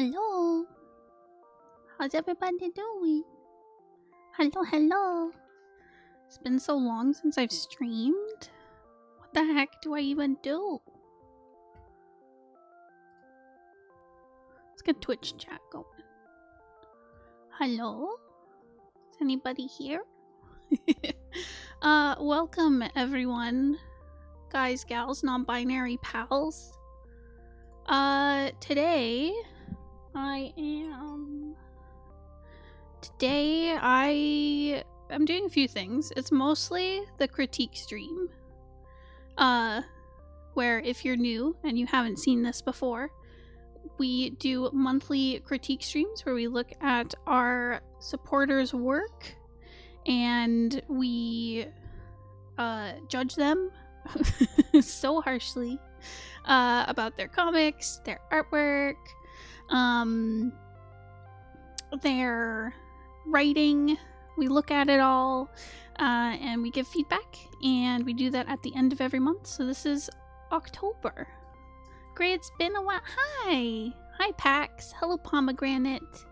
Hello. How's everybody doing? Hello. It's been so long since I've streamed. What the heck do I even do? Let's get Twitch chat going. Hello? Is anybody here? Welcome everyone. Guys, gals, non-binary pals. Today I am doing a few things. It's mostly the critique stream. Where if you're new and you haven't seen this before, we do monthly critique streams where we look at our supporters' work and we judge them so harshly about their comics, their artwork, their writing. We look at it all and we give feedback, and we do that at the end of every month. So this is October. Great, it's been a while. Hi Pax. Hello Pomegranate.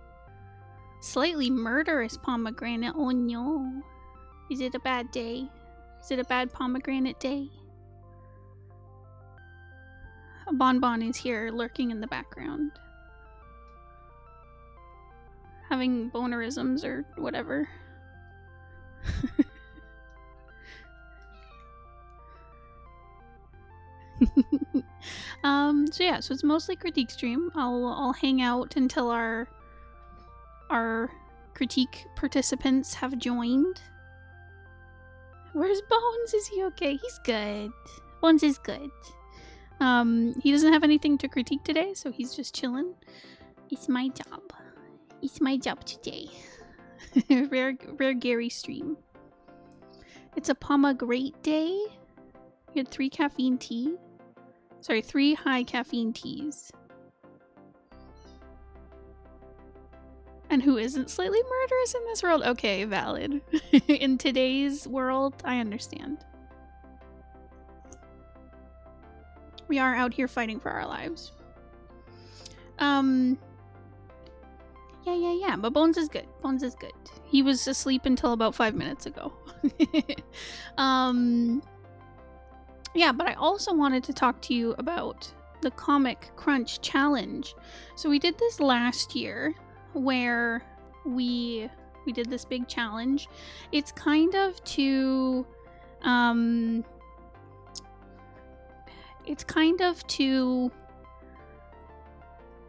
Slightly murderous Pomegranate. Oh no. Is it a bad day? Is it a bad pomegranate day? Bonbon is here lurking in the background, having bonerisms or whatever. So yeah, so it's mostly critique stream. I'll hang out until our critique participants have joined. Where's Bones? Is he okay? He's good. Bones is good. He doesn't have anything to critique today, so he's just chilling. It's my job. It's my job today. Rare Gary stream. It's a pomegranate day. You had 3 caffeine tea. Sorry, 3 high caffeine teas. And who isn't slightly murderous in this world? Okay, valid. In today's world, I understand. We are out here fighting for our lives. Yeah. But Bones is good. Bones is good. He was asleep until about 5 minutes ago. Yeah, but I also wanted to talk to you about the Comic Crunch Challenge. So we did this last year, where we did this big challenge. It's kind of to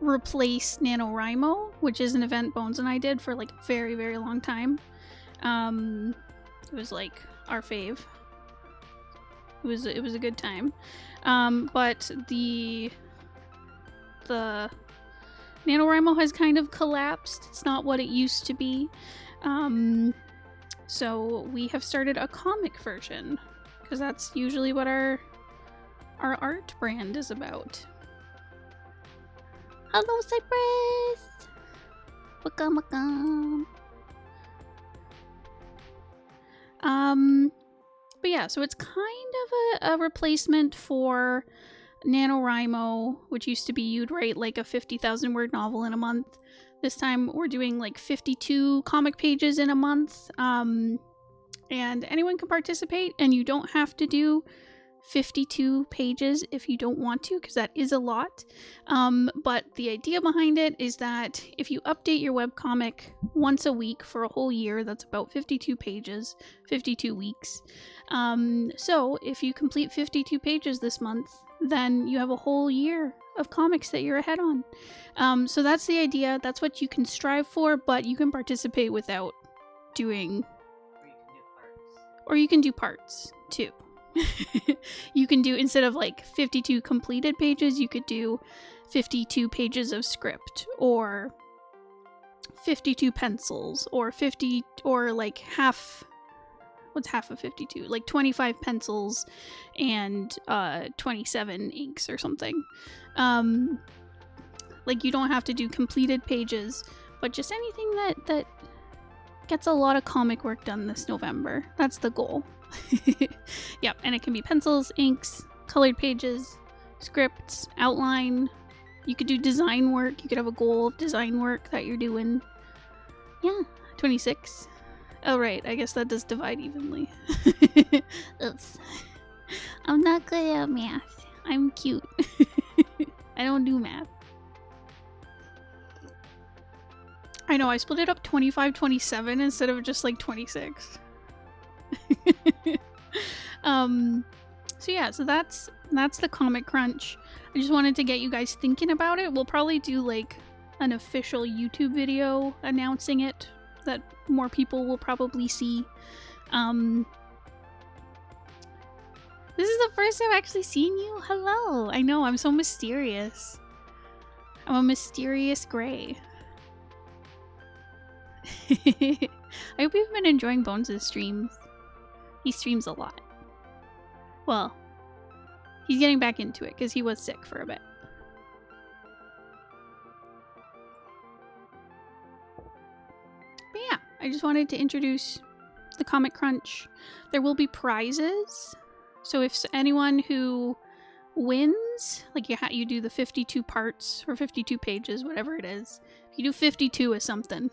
replace NaNoWriMo, which is an event Bones and I did for like a very, very long time. It was like our fave. It was a good time. But the NaNoWriMo has kind of collapsed. It's not what it used to be. So we have started a comic version, because that's usually what our art brand is about. Hello, Cypress! Welcome. But yeah, so it's kind of a replacement for NaNoWriMo, which used to be you'd write like a 50,000 word novel in a month. This time we're doing like 52 comic pages in a month. And anyone can participate, and you don't have to do 52 pages if you don't want to, because that is a lot. But the idea behind it is that if you update your webcomic once a week for a whole year, that's about 52 pages, 52 weeks. So if you complete 52 pages this month, then you have a whole year of comics that you're ahead on. So that's the idea. That's what you can strive for, but you can participate without doing... Or you can do parts, too. You can do, instead of like 52 completed pages, you could do 52 pages of script, or 52 pencils, or 50, or like half, what's half of 52? Like 25 pencils and 27 inks or something. Like you don't have to do completed pages, but just anything that gets a lot of comic work done this November. That's the goal. Yep, and it can be pencils, inks, colored pages, scripts, outline, You could do design work. You could have a goal of design work that you're doing. Yeah, 26. Oh, right. I guess that does divide evenly. Oops. I'm not good at math. I'm cute. I don't do math. I know, I split it up 25-27 instead of just like 26. So yeah, so that's the Comic Crunch. I just wanted to get you guys thinking about it. We'll probably do like an official YouTube video announcing it that more people will probably see. This is the first I've actually seen you. Hello. I know, I'm so mysterious. I'm a mysterious gray. I hope you've been enjoying Bones' streams. He streams a lot. Well, he's getting back into it because he was sick for a bit. But yeah, I just wanted to introduce the Comic Crunch. There will be prizes. So if anyone who wins, like you do the 52 parts or 52 pages, whatever it is. If you do 52 of something,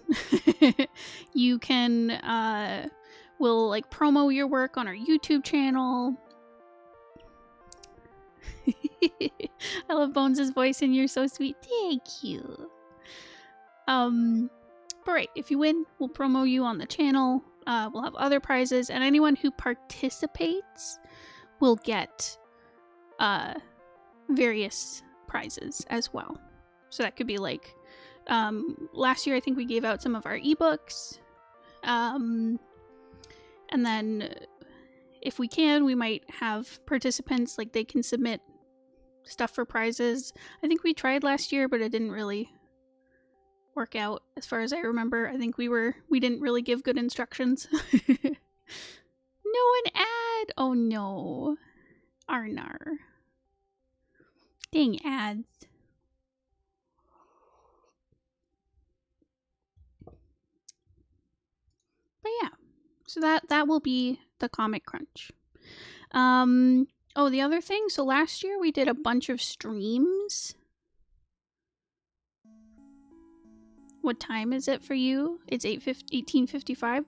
you can, we'll like promo your work on our YouTube channel. I love Bones' voice and you're so sweet. Thank you. But right, if you win, we'll promo you on the channel. We'll have other prizes, and anyone who participates will get various prizes as well. So that could be like, last year I think we gave out some of our ebooks. And then if we can, we might have participants, like they can submit stuff for prizes. I think we tried last year, but it didn't really work out as far as I remember. I think we didn't really give good instructions. No, an ad! Oh no. Arnar. Dang ads. But yeah. So that will be the Comic Crunch. Oh, the other thing, so last year we did a bunch of streams. What time is it for you? It's 18:55.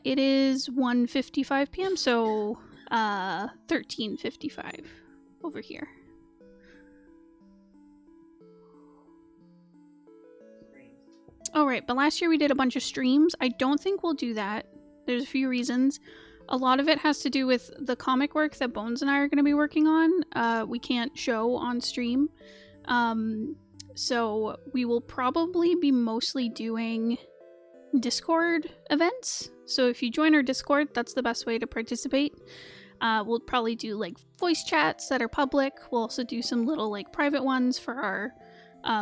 It is 1:55 p.m. So 13:55 over here. Oh right, but last year we did a bunch of streams. I don't think we'll do that. There's a few reasons. A lot of it has to do with the comic work that Bones and I are going to be working on. We can't show on stream. So we will probably be mostly doing Discord events. So if you join our Discord, that's the best way to participate. We'll probably do like voice chats that are public. We'll also do some little like private ones for our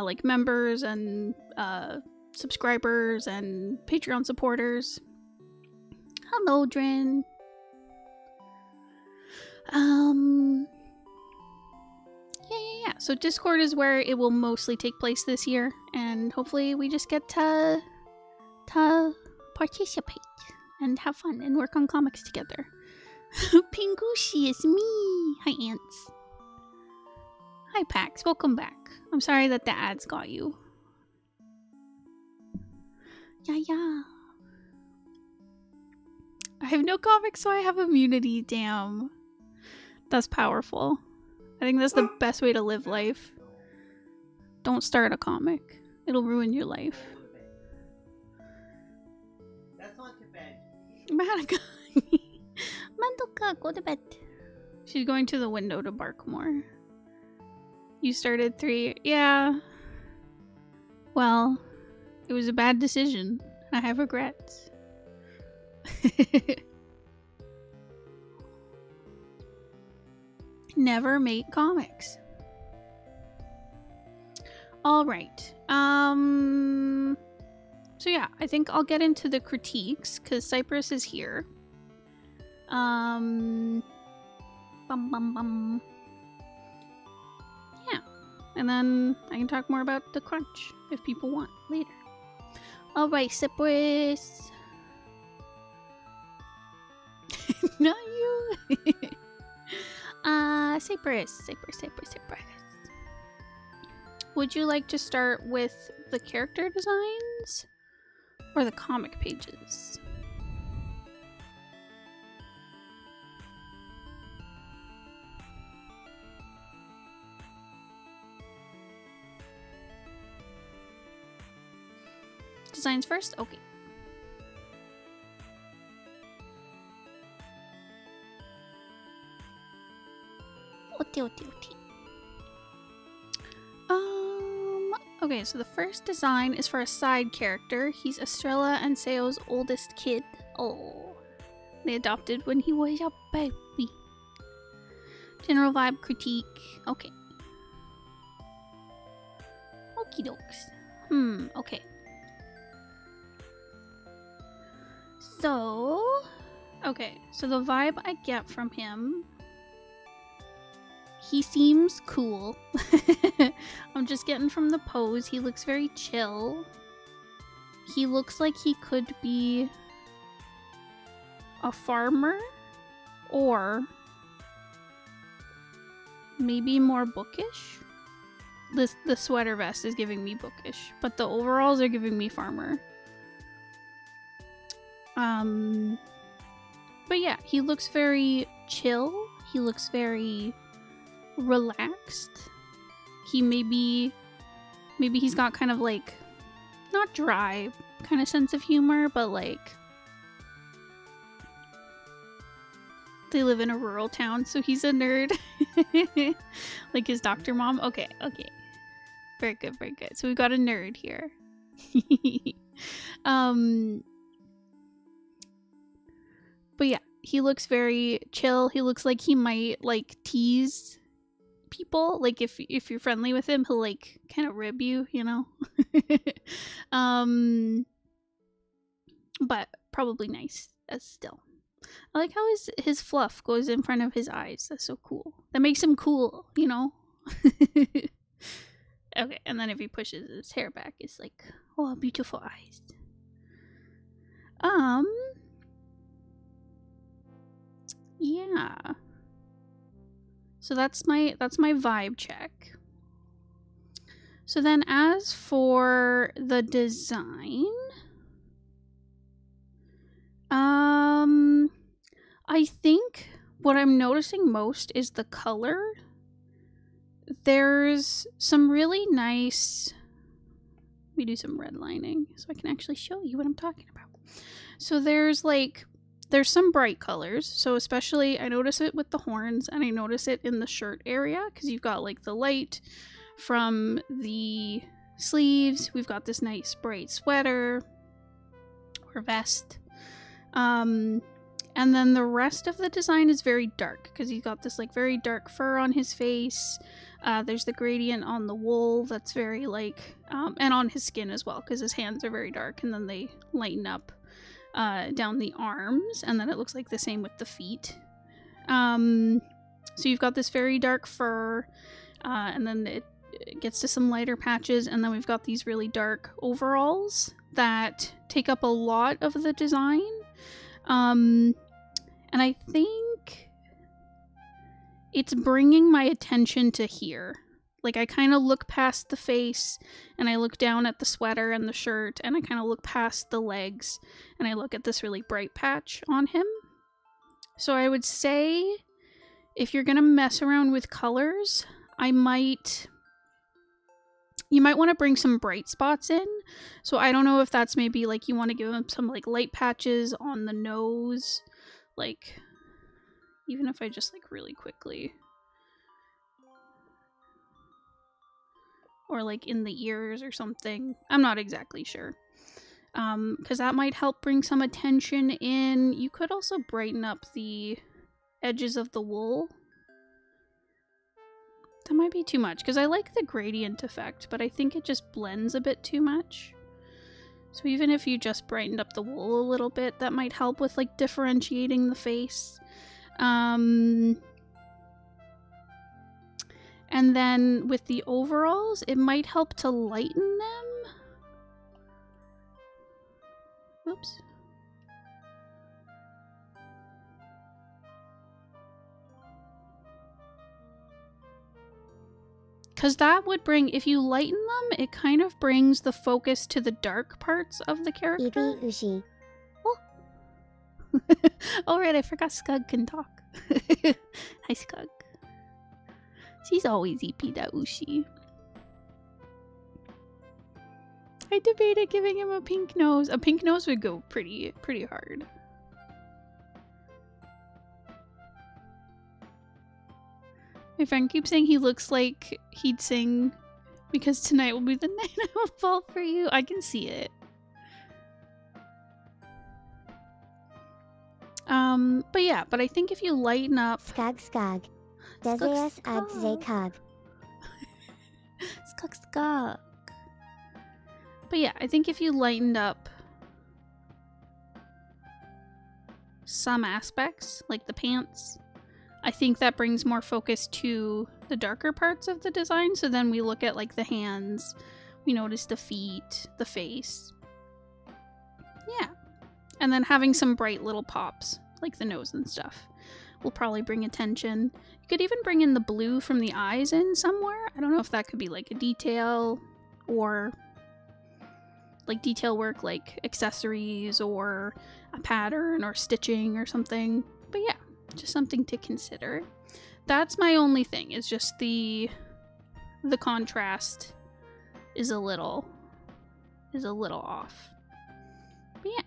like members and subscribers and Patreon supporters. Hello, Drin. Yeah. So Discord is where it will mostly take place this year, and hopefully we just get to participate and have fun and work on comics together. Pingushi, it's me. Hi, Ants. Hi, Pax. Welcome back. I'm sorry that the ads got you. Yeah. I have no comics, so I have immunity. Damn. That's powerful. I think that's the best way to live life. Don't start a comic. It'll ruin your life. That's not to bed. Madoka. Madoka, go to bed. She's going to the window to bark more. You started 3. Yeah. Well, it was a bad decision. I have regrets. Never make comics. All right. So yeah, I think I'll get into the critiques because Cypress is here. Yeah. And then I can talk more about the crunch if people want later. All right, Cypress. Not you. Cypress. would you like to start with the character designs or the comic pages? Designs first? Okay. Okay, so the first design is for a side character. He's Estrella and Seo's oldest kid. Oh, they adopted when he was a baby. General vibe critique. Okay. Okie dokes. Okay. So, so the vibe I get from him, he seems cool. I'm just getting from the pose. He looks very chill. He looks like he could be a farmer or maybe more bookish. The sweater vest is giving me bookish, but the overalls are giving me farmer. But yeah, he looks very chill. He looks very relaxed. He maybe he's got kind of like not dry kind of sense of humor, but like they live in a rural town, so he's a nerd. Like his doctor mom. Okay. Very good. So we've got a nerd here. But yeah, he looks very chill. He looks like he might like tease people. Like if you're friendly with him, he'll like kind of rib you, you know? But probably nice as still. I like how his fluff goes in front of his eyes. That's so cool. That makes him cool, you know? Okay, and then if he pushes his hair back, it's like, oh, beautiful eyes. Yeah. So that's my vibe check. So then as for the design, I think what I'm noticing most is the color. There's some really nice, let me do some redlining so I can actually show you what I'm talking about. So there's some bright colors. So especially I notice it with the horns, and I notice it in the shirt area because you've got like the light from the sleeves. We've got this nice bright sweater or vest. And then the rest of the design is very dark because he's got this like very dark fur on his face. There's the gradient on the wool that's very like, and on his skin as well because his hands are very dark, and then they lighten up down the arms, and then it looks like the same with the feet. So you've got this very dark fur, and then it gets to some lighter patches, and then we've got these really dark overalls that take up a lot of the design. And I think it's bringing my attention to here. Like I kind of look past the face, and I look down at the sweater and the shirt, and I kind of look past the legs, and I look at this really bright patch on him. So I would say if you're gonna mess around with colors, you might want to bring some bright spots in. So I don't know if that's maybe like you want to give him some like light patches on the nose, like even if I just like really quickly, or like in the ears or something. I'm not exactly sure. Because that might help bring some attention in. You could also brighten up the edges of the wool. That might be too much because I like the gradient effect, but I think it just blends a bit too much. So even if you just brightened up the wool a little bit, that might help with like differentiating the face. And then with the overalls, it might help to lighten them. Oops. Because that would bring, if you lighten them, it kind of brings the focus to the dark parts of the character. Ibi Ushi. Oh. Alright, I forgot Skug can talk. Hi, Skug. She's always Ipi da Ushi. I debated giving him a pink nose. A pink nose would go pretty hard. My friend keeps saying he looks like he'd sing because tonight will be the night I will fall for you. I can see it. But yeah, but I think if you lighten up... Skag skag. Deseas ad zekag. Skug skug. But yeah, I think if you lightened up some aspects, like the pants, I think that brings more focus to the darker parts of the design. So then we look at like the hands, we notice the feet, the face. Yeah. And then having some bright little pops, like the nose and stuff, will probably bring attention. You could even bring in the blue from the eyes in somewhere. I don't know if that could be like a detail or like detail work, like accessories or a pattern or stitching or something. But yeah, just something to consider. That's my only thing, is just the contrast is a little off. But yeah.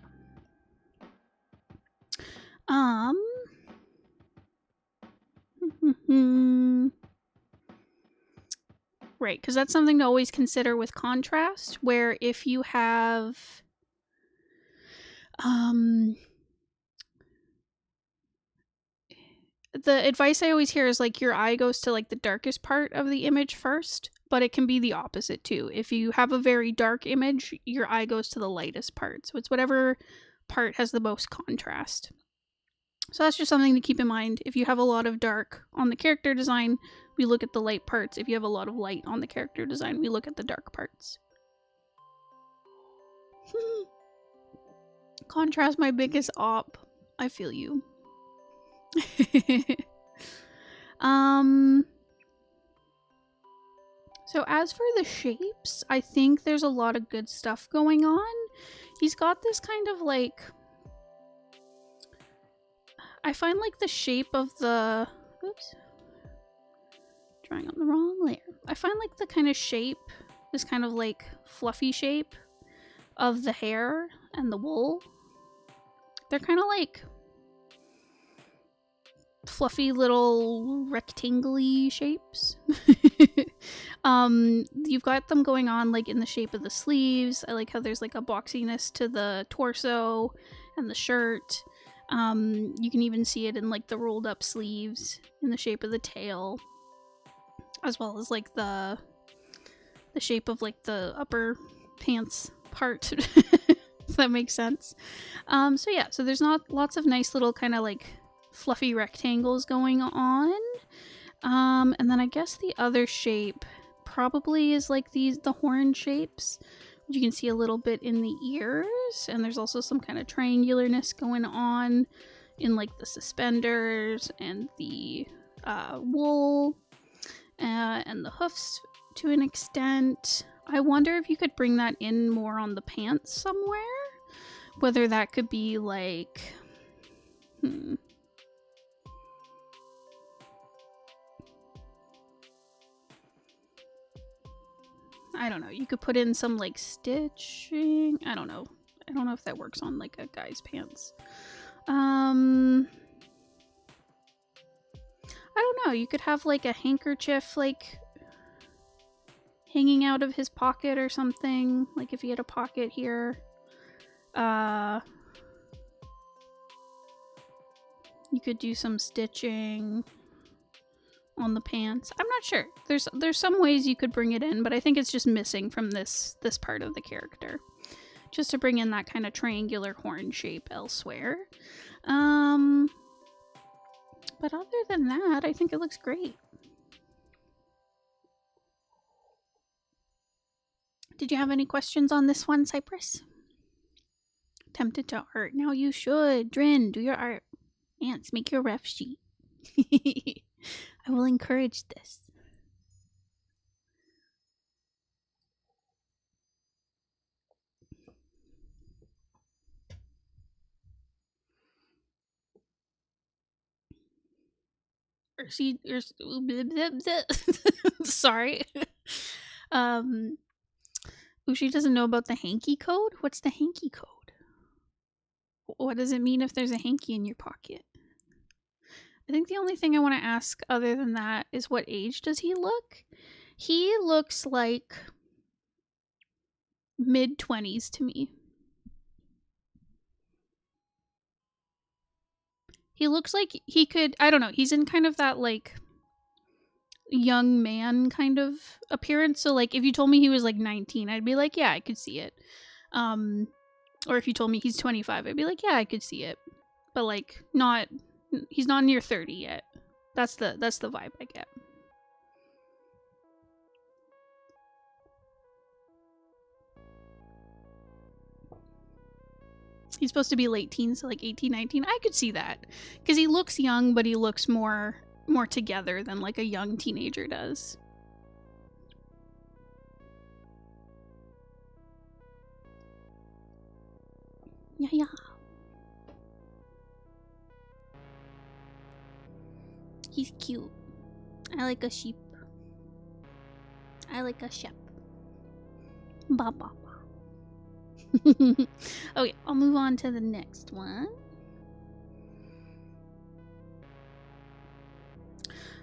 Right, because that's something to always consider with contrast, where if you have the advice I always hear is like your eye goes to like the darkest part of the image first, but it can be the opposite too. If you have a very dark image, your eye goes to the lightest part. So it's whatever part has the most contrast. So that's just something to keep in mind. If you have a lot of dark on the character design, we look at the light parts. If you have a lot of light on the character design, we look at the dark parts. Contrast, my biggest op. I feel you. So as for the shapes, I think there's a lot of good stuff going on. He's got this kind of like... I find like the shape of the... Oops. Drawing on the wrong layer. I find like the kind of shape, this kind of like fluffy shape of the hair and the wool. They're kind of like fluffy little rectangle-y shapes. You've got them going on like in the shape of the sleeves. I like how there's like a boxiness to the torso and the shirt. You can even see it in like the rolled up sleeves in the shape of the tail, as well as like the shape of like the upper pants part. If that makes sense. So yeah, so there's not lots of nice little kind of like fluffy rectangles going on. And then I guess the other shape probably is like the horn shapes. You can see a little bit in the ears, and there's also some kind of triangularness going on in like the suspenders and the wool and the hoofs to an extent. I wonder if you could bring that in more on the pants somewhere, whether that could be like I don't know. You could put in some like stitching. I don't know. I don't know if that works on like a guy's pants. I don't know. You could have like a handkerchief like hanging out of his pocket or something. Like if he had a pocket here. You could do some stitching on the pants. I'm not sure. There's some ways you could bring it in, but I think it's just missing from this part of the character. Just to bring in that kind of triangular horn shape elsewhere. But other than that, I think it looks great. Did you have any questions on this one, Cypress? Tempted to art. Now you should. Drin, do your art. Ants, make your ref sheet. I will encourage this. Sorry. Ushi doesn't know about the hanky code? What's the hanky code? What does it mean if there's a hanky in your pocket? I think the only thing I want to ask other than that is what age does he look? He looks like mid-20s to me. He looks like he could, I don't know, he's in kind of that like young man kind of appearance. So like if you told me he was like 19, I'd be like, yeah, I could see it. Or if you told me he's 25, I'd be like, yeah, I could see it. But like not, he's not near 30 yet. That's the vibe I get. He's supposed to be late teens, so like 18, 19. I could see that. Because he looks young, but he looks more together than like a young teenager does. Yeah. He's cute. I like a sheep. I like a sheep. Ba ba ba. Okay, I'll move on to the next one.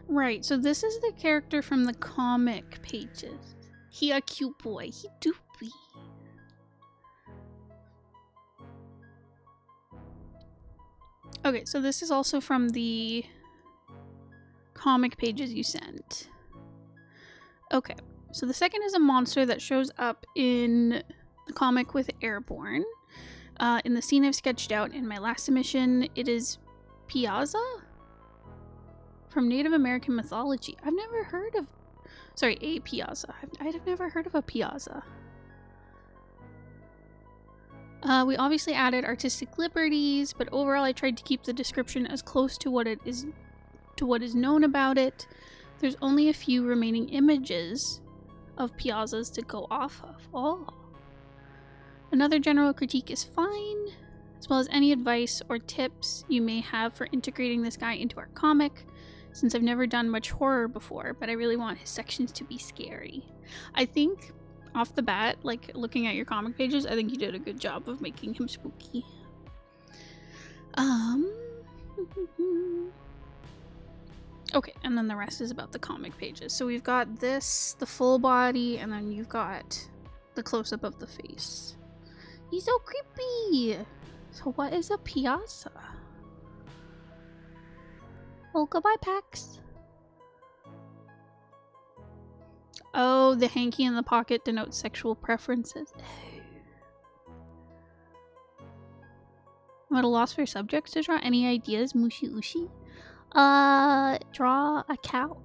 Right, so this is the character from the comic pages. He a cute boy. He doopy. Okay, so this is also from the comic pages you sent. Okay, so the second is a monster that shows up in the comic with Airborne. In the scene I've sketched out in my last submission, it is Piazza from Native American mythology. I've never heard of... Sorry, a Piazza. I've never heard of a Piazza. We obviously added artistic liberties, but overall I tried to keep the description as close to what is known about it. There's only a few remaining images of Piazzas to go off of. Oh. Another general critique is fine, as well as any advice or tips you may have for integrating this guy into our comic, since I've never done much horror before, but I really want his sections to be scary. I think, off the bat, like looking at your comic pages, I think you did a good job of making him spooky. Okay, and then the rest is about the comic pages. So we've got this, the full body, and then you've got the close-up of the face. He's so creepy! So what is a Piazza? Well, goodbye, Pax. Oh, the hanky in the pocket denotes sexual preferences. I'm at a loss for subjects to draw. Any ideas, Mushi Ushi? Draw a cow.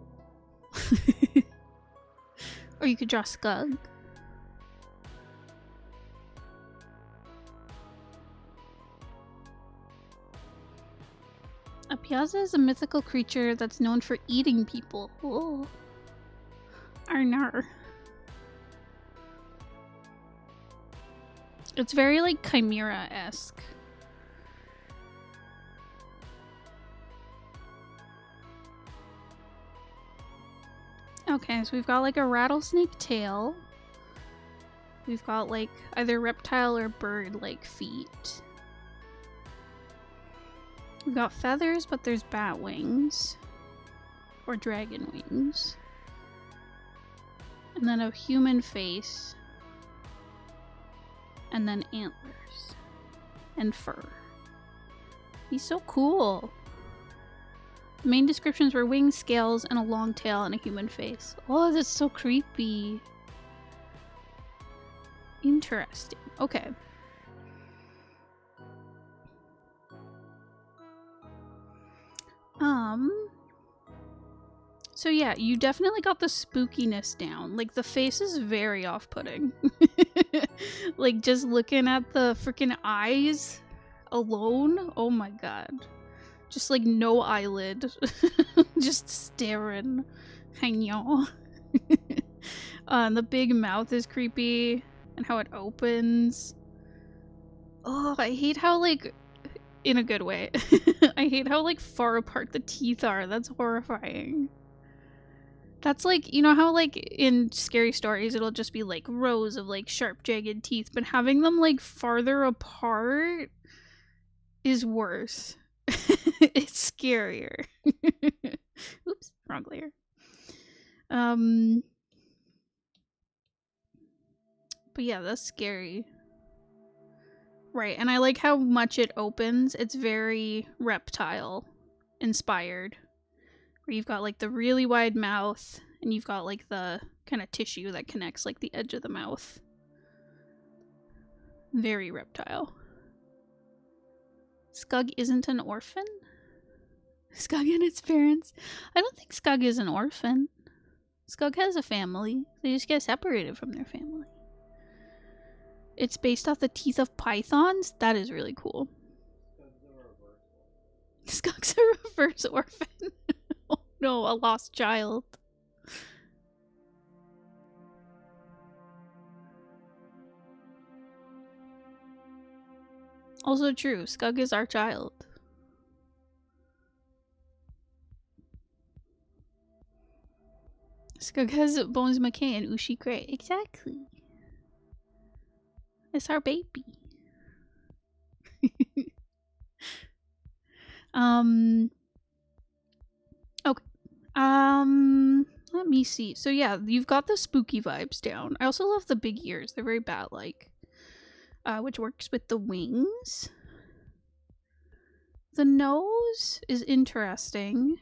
Or you could draw Skug. A Piazza is a mythical creature that's known for eating people. Oh. Arnar. It's very like Chimera-esque. Okay, so we've got like a rattlesnake tail. We've got like either reptile or bird-like feet. We've got feathers, but there's bat wings. Or dragon wings. And then a human face. And then antlers. And fur. He's so cool. The main descriptions were wings, scales, and a long tail and a human face. Oh, that's so creepy. Interesting. Okay. So yeah, you definitely got the spookiness down. Like, the face is very off-putting. Like, just looking at the freaking eyes alone, oh my god. Just like no eyelid. Just staring. Hangyo. The big mouth is creepy. And how it opens. Oh, I hate how like in a good way. I hate how like far apart the teeth are. That's horrifying. That's like, you know how like in scary stories it'll just be like rows of like sharp jagged teeth, but having them like farther apart is worse. It's scarier. Oops, wrong layer. But yeah, that's scary. Right, and I like how much it opens. It's very reptile inspired. Where you've got like the really wide mouth and you've got like the kind of tissue that connects like the edge of the mouth. Very reptile. Skug isn't an orphan? Skug and its parents? I don't think Skug is an orphan. Skug has a family. They just get separated from their family. It's based off the teeth of pythons? That is really cool. Skug's a reverse orphan. Oh no, a lost child. Also true, Skug is our child. Skug has Bones McKay and Ushi Gray. Exactly. It's our baby. Okay. Let me see. So yeah, you've got the spooky vibes down. I also love the big ears. They're very bat-like. Which works with the wings. The nose is interesting.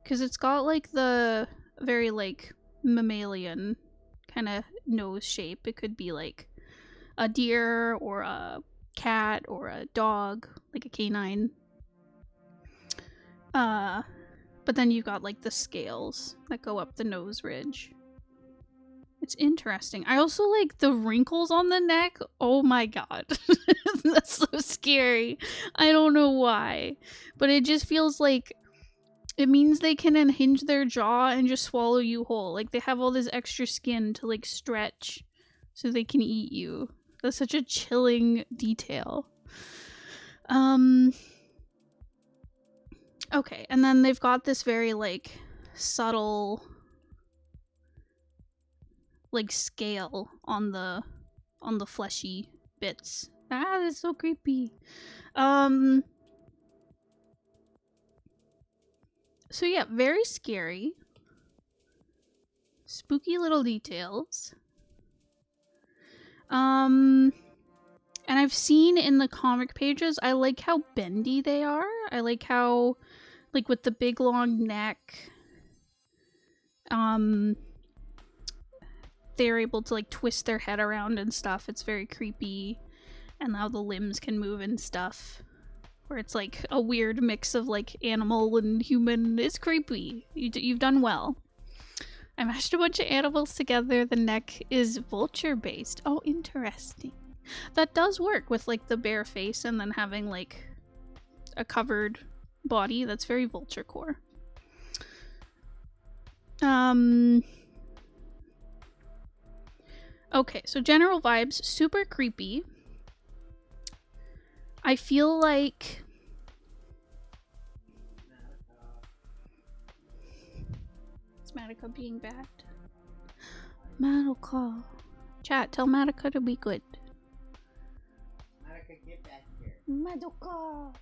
Because it's got like the very like mammalian kind of nose shape. It could be like a deer or a cat or a dog, like a canine. But then you've got like the scales that go up the nose ridge. It's interesting. I also like the wrinkles on the neck. Oh my god. That's so scary. I don't know why. But it just feels like it means they can unhinge their jaw and just swallow you whole. Like they have all this extra skin to like stretch so they can eat you. That's such a chilling detail. Okay, and then they've got this very like subtle like scale on the fleshy bits. Ah, that's so creepy. So yeah, very scary. Spooky little details. And I've seen in the comic pages, I like how bendy they are. I like how, like with the big long neck, they're able to like twist their head around and stuff. It's very creepy. And how the limbs can move and stuff. Where it's like a weird mix of like animal and human. It's creepy. You've done well. I mashed a bunch of animals together. The neck is vulture based. Oh, interesting. That does work with like the bare face and then having like a covered body. That's very vulture core. Okay, so general vibes, super creepy. I feel like is Madoka being bad? Madoka. Chat, tell Madoka to be good. Monica, get back here. Madoka.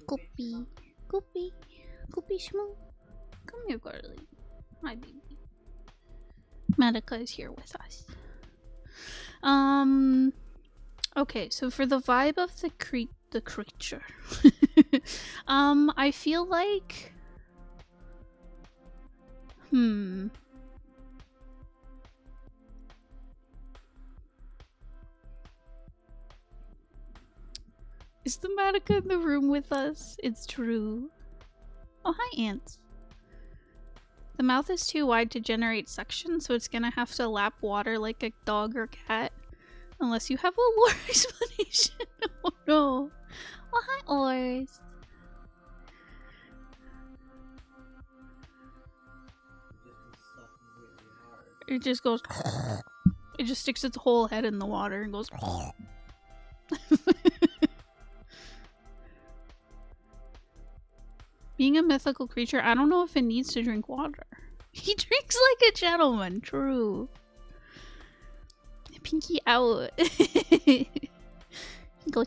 Goopy. Goopy. Goopy Shmoo. Come here, girly. Hi, baby. Madoka is here with us. Okay, so for the vibe of the creature, I feel like, is the Madoka in the room with us? It's true. Oh, hi, ants. The mouth is too wide to generate suction, so it's gonna have to lap water like a dog or cat. Unless you have a lore explanation. Oh no. Oh, hi, Ors. It just goes. It just sticks its whole head in the water and goes. Being a mythical creature, I don't know if it needs to drink water. He drinks like a gentleman, true. Pinky out. He goes.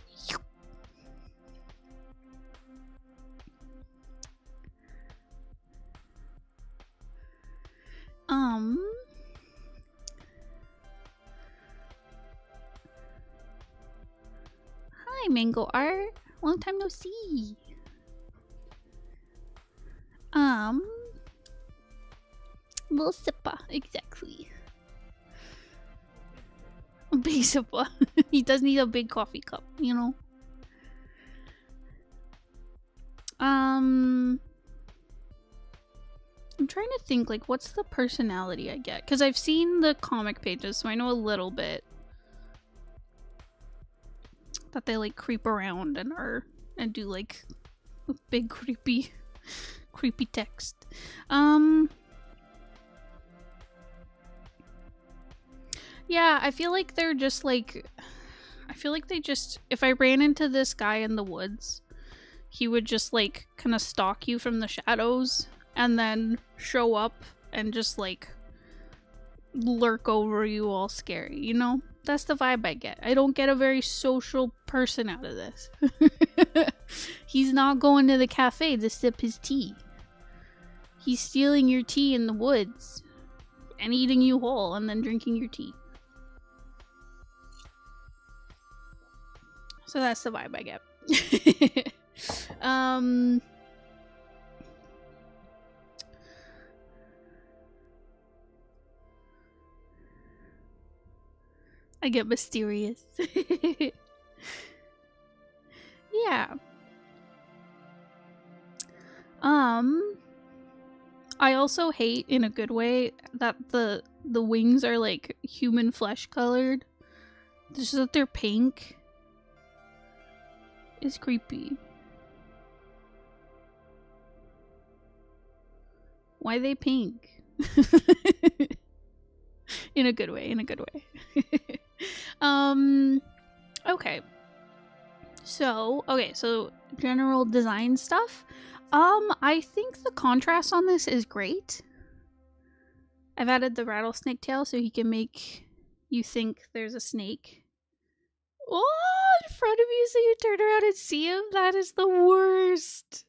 Hi, Mango Art. Long time no see. Little sipper, exactly. A big sipper. He does need a big coffee cup, you know. I'm trying to think, like, what's the personality I get? Because I've seen the comic pages, so I know a little bit. That they, like, creep around and do, like, big creepy text. Yeah, I feel like they're just, like... I feel like they just... If I ran into this guy in the woods, he would just, like, kind of stalk you from the shadows and then show up and just, like, lurk over you all scary, you know? That's the vibe I get. I don't get a very social person out of this. He's not going to the cafe to sip his tea. He's stealing your tea in the woods and eating you whole and then drinking your tea. So that's the vibe I get. I get mysterious. Yeah. I also hate, in a good way, that the wings are like human flesh colored. Just that they're pink is creepy. Why are they pink? In a good way, in a good way. Okay. So general design stuff. I think the contrast on this is great. I've added the rattlesnake tail so he can make you think there's a snake. Oh, in front of you so you turn around and see him? That is the worst.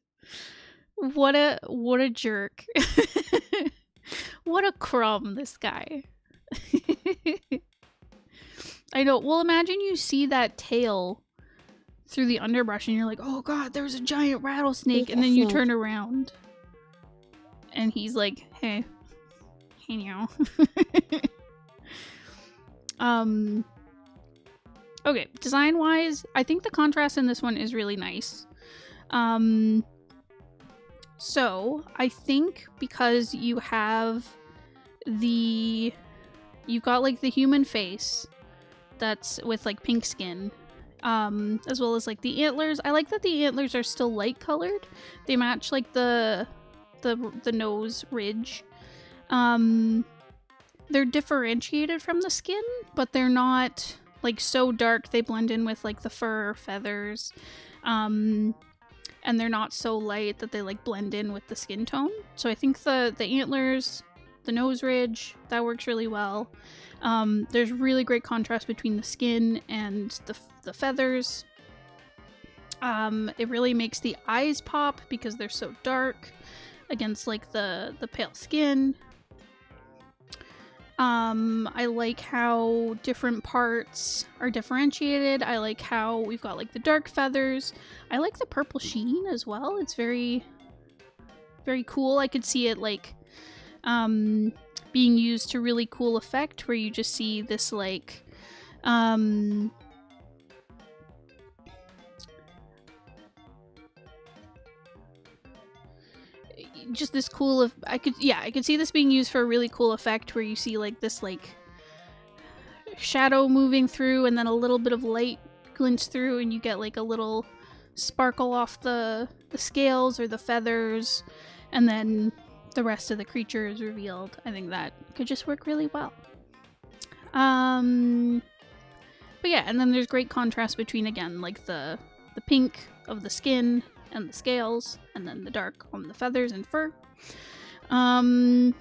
What a jerk. What a crumb, this guy. I know. Well, imagine you see that tail through the underbrush and you're like, oh god, there's a giant rattlesnake, and then you turn around and he's like, hey now. Okay, design wise, I think the contrast in this one is really nice. So I think because you've got like the human face that's with like pink skin, as well as like the antlers. I like that the antlers are still light colored. They match like the nose ridge. They're differentiated from the skin, but they're not like so dark they blend in with like the fur or feathers. And they're not so light that they like blend in with the skin tone. So I think the antlers, the nose ridge, that works really well. There's really great contrast between the skin and the feathers. It really makes the eyes pop because they're so dark against like the pale skin. I like how different parts are differentiated. I like how we've got like the dark feathers. I like the purple sheen as well. It's very, very cool. I could see it like being used to really cool effect where you just see this like just this cool I could see this being used for a really cool effect where you see like this like shadow moving through and then a little bit of light glints through and you get like a little sparkle off the scales or the feathers, and then the rest of the creature is revealed. I think that could just work really well. But yeah, and then there's great contrast between, again, like the pink of the skin and the scales, and then the dark on the feathers and fur. And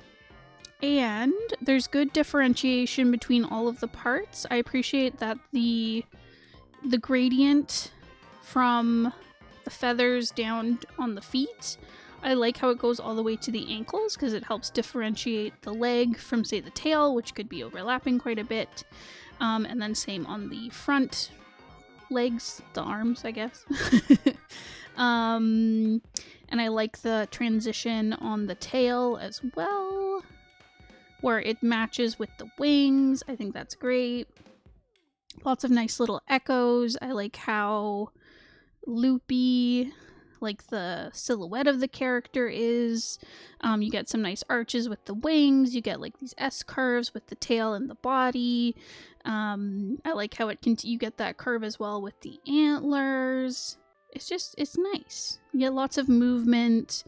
there's good differentiation between all of the parts. I appreciate that the gradient from the feathers down on the feet, I like how it goes all the way to the ankles because it helps differentiate the leg from, say, the tail, which could be overlapping quite a bit. And then same on the front legs, the arms, I guess. And I like the transition on the tail as well, where it matches with the wings. I think that's great. Lots of nice little echoes. I like how loopy, like, the silhouette of the character is. You get some nice arches with the wings. You get like these S curves with the tail and the body. I like how you get that curve as well with the antlers. It's nice. You get lots of movement.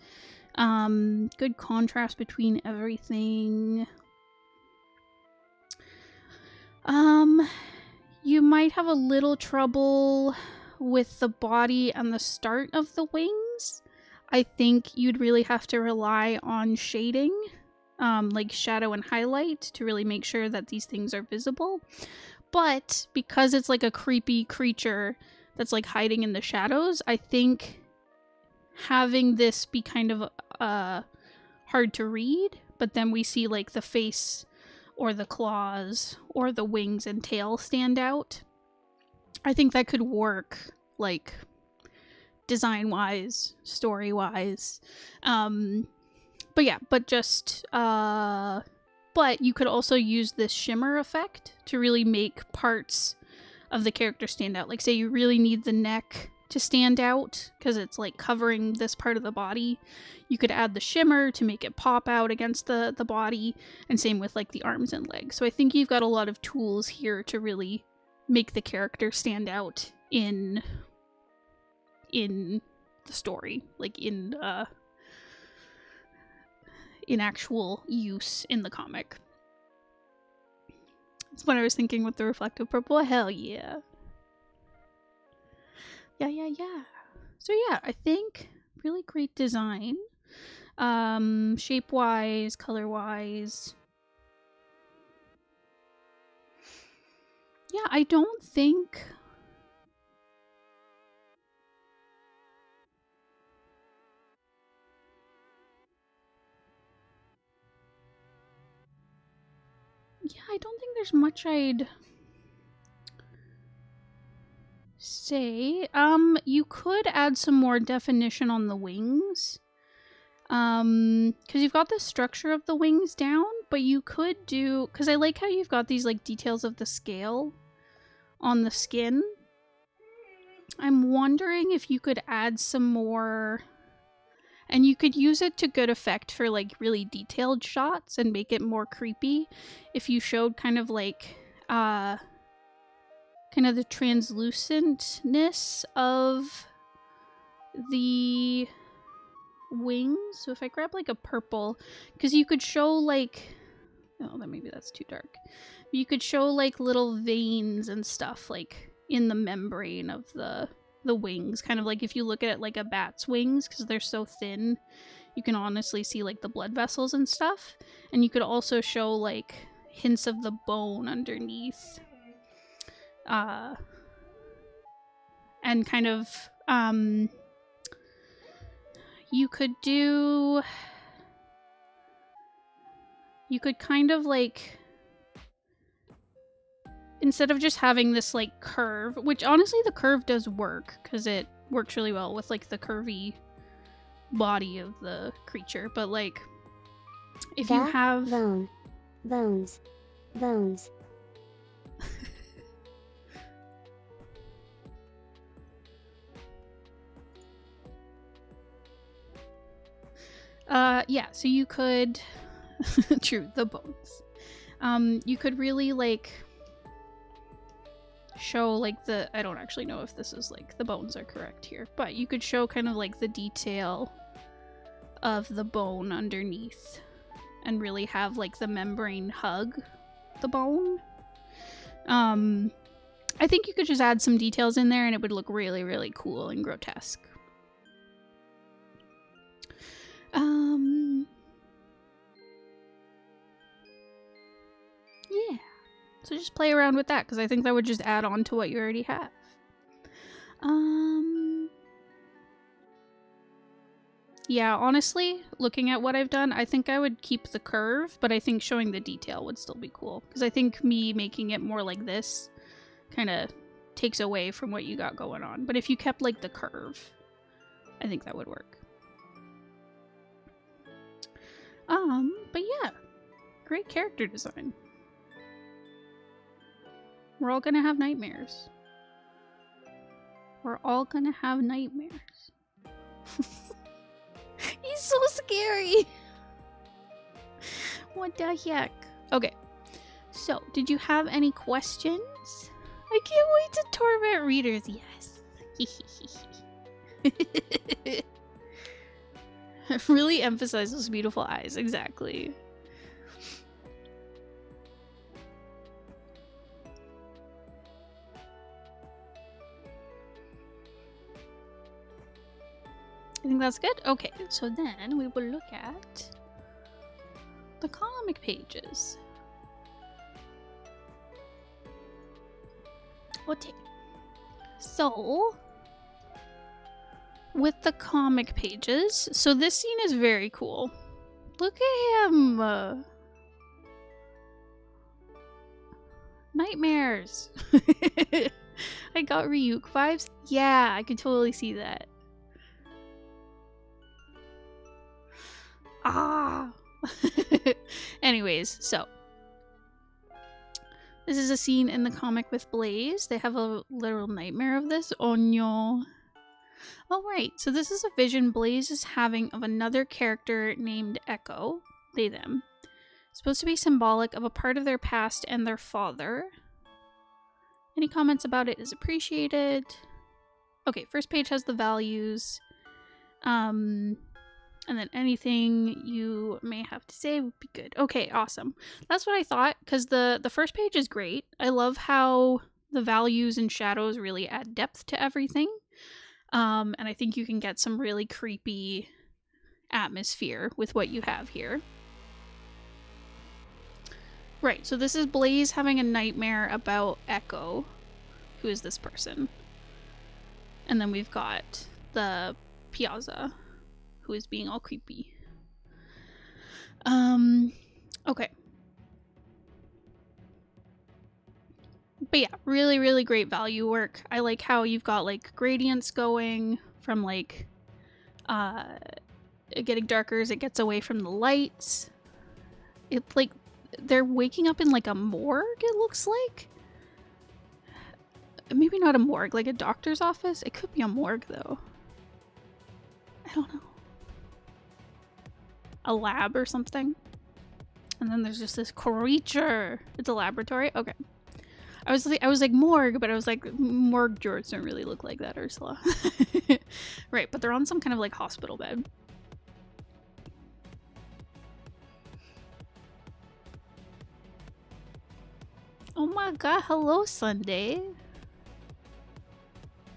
Good contrast between everything. You might have a little trouble with the body and the start of the wings. I think you'd really have to rely on shading, like shadow and highlight, to really make sure that these things are visible. But because it's like a creepy creature that's like hiding in the shadows, I think having this be kind of hard to read, but then we see like the face or the claws or the wings and tail stand out, I think that could work, like, design-wise, story-wise. But yeah, but you could also use this shimmer effect to really make parts of the character stand out. Like, say you really need the neck to stand out because it's like covering this part of the body. You could add the shimmer to make it pop out against the body, and same with like the arms and legs. So I think you've got a lot of tools here to really make the character stand out in the story, like in actual use in the comic. That's what I was thinking with the reflective purple. Hell yeah. Yeah. So yeah, I think really great design. Shape-wise, color-wise. Yeah, I don't think... Yeah, I don't think there's much I'd say. You could add some more definition on the wings. Because you've got the structure of the wings down, but you could do... Because I like how you've got these, like, details of the scale on the skin. I'm wondering if you could add some more... And you could use it to good effect for, like, really detailed shots and make it more creepy if you showed kind of, like, kind of the translucentness of the wings. So if I grab, like, a purple, because you could show, like... Oh, maybe that's too dark. You could show, like, little veins and stuff, like, in the membrane of the wings, kind of like if you look at it like a bat's wings, because they're so thin, you can honestly see like the blood vessels and stuff. And you could also show like hints of the bone underneath, and kind of you could kind of like, instead of just having this like curve, which honestly the curve does work because it works really well with like the curvy body of the creature, but like if you have bones yeah, so you could true, the bones. You could really like show like the, I don't actually know if this is like the bones are correct here, but you could show kind of like the detail of the bone underneath and really have like the membrane hug the bone. I think you could just add some details in there and it would look really, really cool and grotesque. Yeah. So just play around with that, because I think that would just add on to what you already have. Yeah, honestly, looking at what I've done, I think I would keep the curve, but I think showing the detail would still be cool. Because I think me making it more like this kind of takes away from what you got going on. But if you kept like the curve, I think that would work. But yeah, great character design. We're all gonna have nightmares. We're all gonna have nightmares. He's so scary. What the heck? Okay. So, did you have any questions? I can't wait to torment readers. Yes. Really emphasize those beautiful eyes. Exactly. I think that's good. Okay, so then we will look at the comic pages. Okay. So, with the comic pages, so this scene is very cool. Look at him! Nightmares! I got Ryuk vibes. Yeah, I can totally see that. Ah! Anyways, so this is a scene in the comic with Blaze. They have a literal nightmare of this. Oh no. Oh right, so this is a vision Blaze is having of another character named Echo. They, them. It's supposed to be symbolic of a part of their past and their father. Any comments about it is appreciated. Okay, first page has the values. And then anything you may have to say would be good. Okay, awesome. That's what I thought, because the first page is great. I love how the values and shadows really add depth to everything. And I think you can get some really creepy atmosphere with what you have here. Right, so this is Blaze having a nightmare about Echo, who is this person. And then we've got the Piazza, who is being all creepy. Okay. But yeah, really, really great value work. I like how you've got like gradients going from like getting darker as it gets away from the lights. It's like they're waking up in like a morgue, it looks like. Maybe not a morgue, like a doctor's office. It could be a morgue though. I don't know. A lab or something. And then there's just this creature. It's a laboratory? Okay. I was like morgue, but I was like, morgue jorts don't really look like that, Ursula. Right, but they're on some kind of like hospital bed. Oh my god, hello Sunday.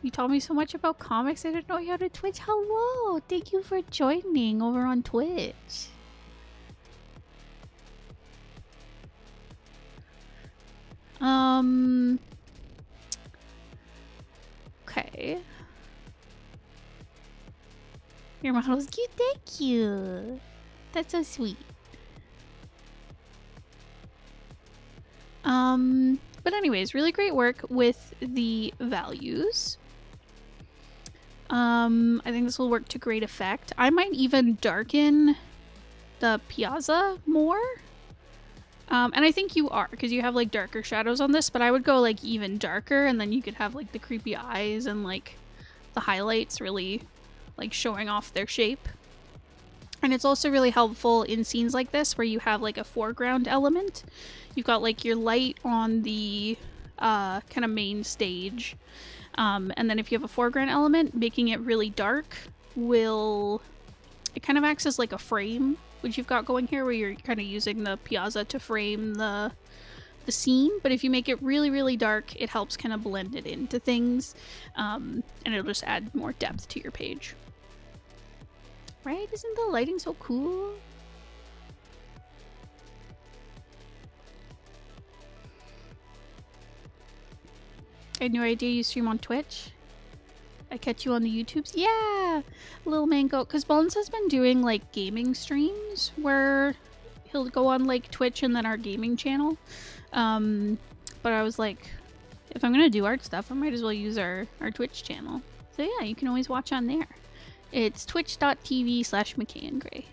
You told me so much about comics, I didn't know you had a Twitch. Hello! Thank you for joining over on Twitch. Okay. Your model's cute, thank you. That's so sweet. But anyways, really great work with the values. I think this will work to great effect. I might even darken the Piazza more. And I think you are, because you have like darker shadows on this, but I would go like even darker, and then you could have like the creepy eyes and like the highlights really like showing off their shape. And it's also really helpful in scenes like this where you have like a foreground element. You've got like your light on the kind of main stage. And then if you have a foreground element, making it really dark will... It kind of acts as like a frame, which you've got going here, where you're kind of using the Piazza to frame the scene. But if you make it really, really dark, it helps kind of blend it into things. And it'll just add more depth to your page. Right? Isn't the lighting so cool? I had no idea you stream on Twitch. I catch you on the YouTubes. Yeah! Little Mango. Because Bones has been doing like gaming streams where he'll go on like Twitch and then our gaming channel. But I was like, if I'm gonna do art stuff, I might as well use our Twitch channel. So yeah, you can always watch on there. It's twitch.tv/McKayandGray.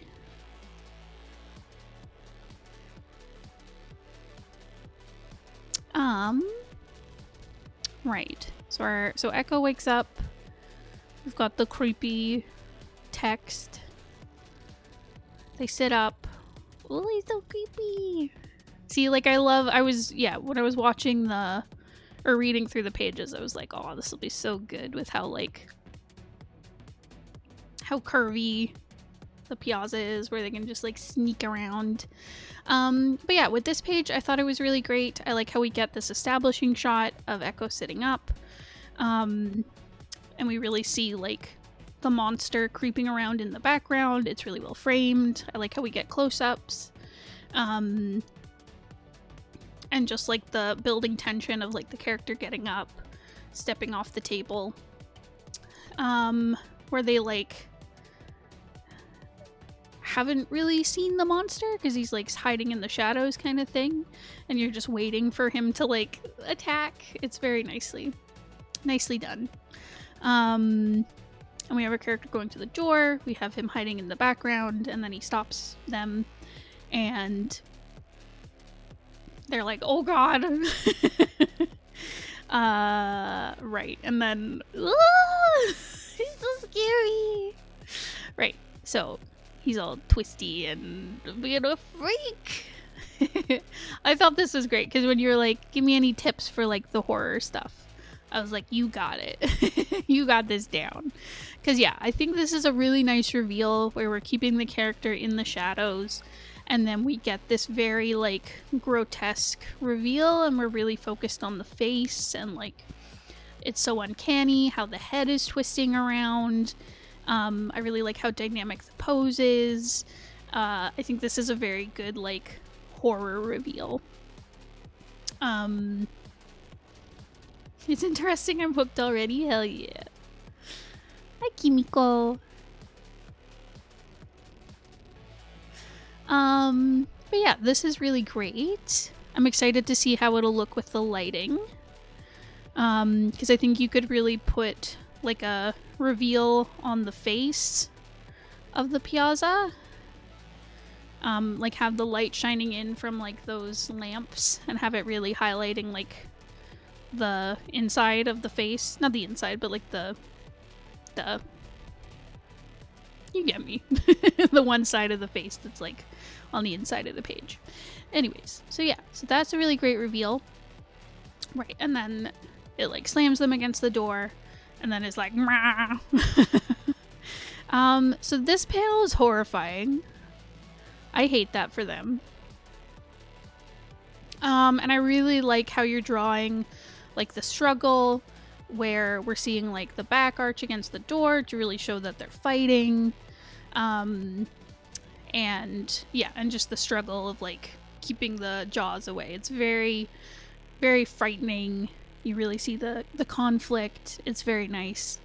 Right. So Echo wakes up. We've got the creepy text. They sit up. Oh, he's so creepy. See, like when I was watching or reading through the pages, I was like, oh, this will be so good with how curvy the piazza is, where they can just like sneak around. But yeah, with this page, I thought it was really great. I like how we get this establishing shot of Echo sitting up. And we really see like the monster creeping around in the background. It's really well framed. I like how we get close-ups. And just like the building tension of like the character getting up, stepping off the table. Where they like haven't really seen the monster because he's like hiding in the shadows kind of thing, and you're just waiting for him to like attack. It's very nicely done. And we have our character going to the door. We have him hiding in the background, and then he stops them, and they're like, oh god. Right, and then he's so scary. Right, so he's all twisty and being a freak. I thought this was great because when you're like, give me any tips for like the horror stuff, I was like, you got it. You got this down. Because yeah, I think this is a really nice reveal where we're keeping the character in the shadows, and then we get this very like grotesque reveal, and we're really focused on the face, and like it's so uncanny how the head is twisting around. I really like how dynamic the pose is. I think this is a very good like horror reveal. It's interesting I'm hooked already. Hell yeah. Hi, Kimiko. But yeah, this is really great. I'm excited to see how it'll look with the lighting. Because I think you could really put like a reveal on the face of the piazza. Like have the light shining in from like those lamps and have it really highlighting like the inside of the face. Not the inside, but like the you get me. The one side of the face that's like on the inside of the page. Anyways, so yeah, so that's a really great reveal. Right, and then it like slams them against the door and then it's like so this panel is horrifying. I hate that for them. And I really like how you're drawing like the struggle where we're seeing like the back arch against the door to really show that they're fighting. And yeah, and just the struggle of like keeping the jaws away. It's very, very frightening. You really see the conflict. It's very nice.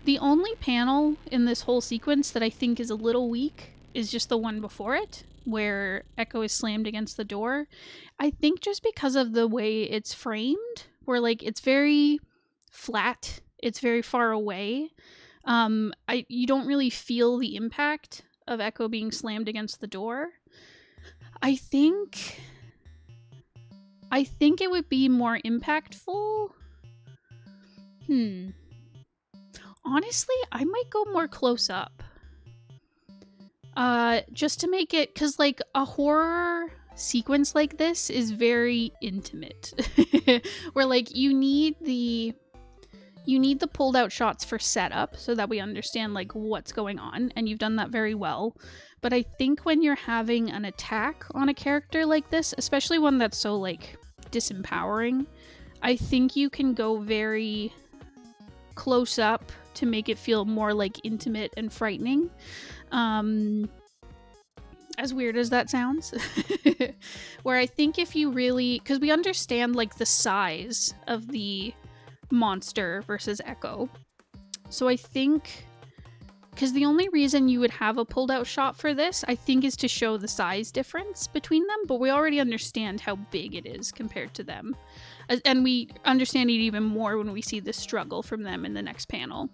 The only panel in this whole sequence that I think is a little weak is just the one before it, where Echo is slammed against the door. I think just because of the way it's framed, where like it's very flat, it's very far away. You don't really feel the impact of Echo being slammed against the door. I think it would be more impactful. Honestly, I might go more close up. Just to make it, because like a horror sequence like this is very intimate. Where like you need the pulled out shots for setup so that we understand like what's going on, and you've done that very well. But I think when you're having an attack on a character like this, especially one that's so like disempowering, I think you can go very close up to make it feel more like intimate and frightening. As weird as that sounds. Where I think if you really, because we understand like the size of the monster versus Echo, so I think, because the only reason you would have a pulled out shot for this, I think, is to show the size difference between them, but we already understand how big it is compared to them, and we understand it even more when we see the struggle from them in the next panel.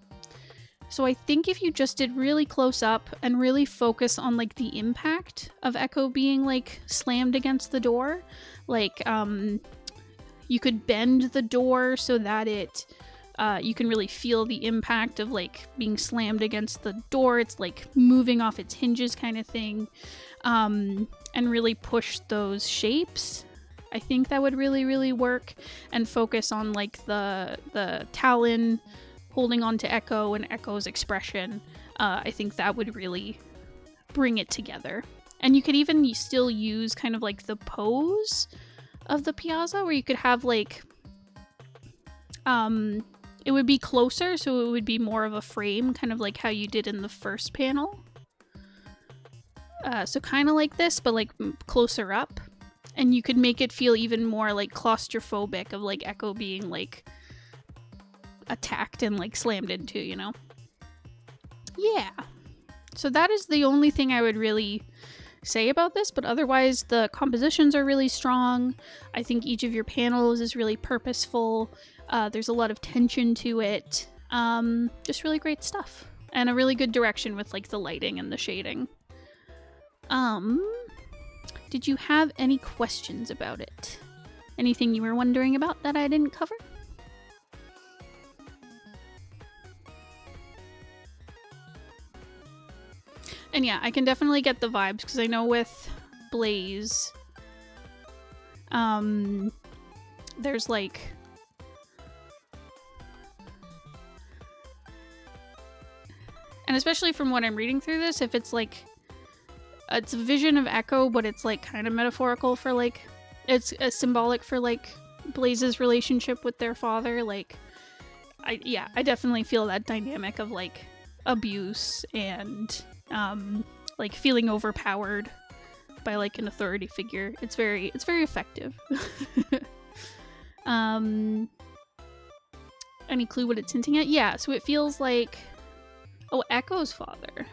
So I think if you just did really close up and really focus on like the impact of Echo being like slammed against the door, like you could bend the door so that it you can really feel the impact of like being slammed against the door. It's like moving off its hinges kind of thing, and really push those shapes. I think that would really, really work, and focus on like the Talon holding on to Echo and Echo's expression. I think that would really bring it together. And you could even still use kind of like the pose of the Piazza, where you could have like it would be closer, so it would be more of a frame, kind of like how you did in the first panel. So kind of like this, but like closer up. And you could make it feel even more like claustrophobic, of like Echo being like attacked and like slammed into, you know? Yeah. So that is the only thing I would really say about this, but otherwise the compositions are really strong. I think each of your panels is really purposeful. There's a lot of tension to it. Just really great stuff. And a really good direction with like the lighting and the shading. Did you have any questions about it? Anything you were wondering about that I didn't cover? And yeah, I can definitely get the vibes, because I know with Blaze, there's like, and especially from what I'm reading through this, if it's like, it's a vision of Echo, but it's like kind of metaphorical for like, it's symbolic for like Blaze's relationship with their father. Like, I definitely feel that dynamic of like abuse and like feeling overpowered by like an authority figure. It's very effective. Any clue what it's hinting at? Yeah, so it feels like, oh, Echo's father.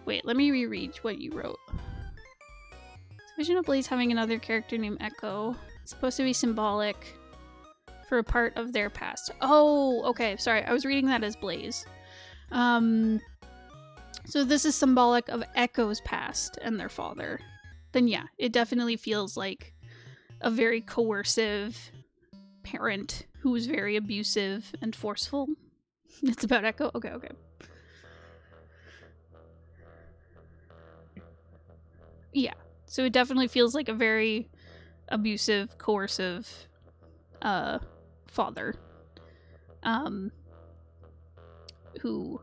Wait, let me reread what you wrote. It's a vision of Blaze having another character named Echo. It's supposed to be symbolic for a part of their past. Oh, okay, sorry, I was reading that as Blaze. So this is symbolic of Echo's past and their father. Then yeah, it definitely feels like a very coercive parent who was very abusive and forceful. It's about Echo? Okay. Yeah, so it definitely feels like a very abusive, coercive father. Who,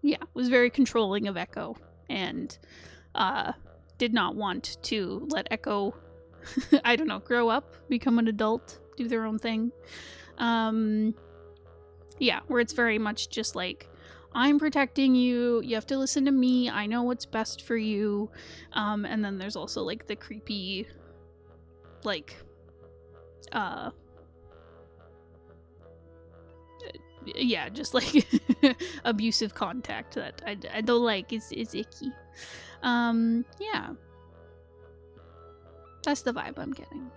yeah, was very controlling of Echo and did not want to let Echo, I don't know, grow up, become an adult, do their own thing. Yeah, where it's very much just like, I'm protecting you, you have to listen to me, I know what's best for you. And then there's also like the creepy, like, yeah, just like abusive contact that I don't like. Is icky. Yeah, that's the vibe I'm getting.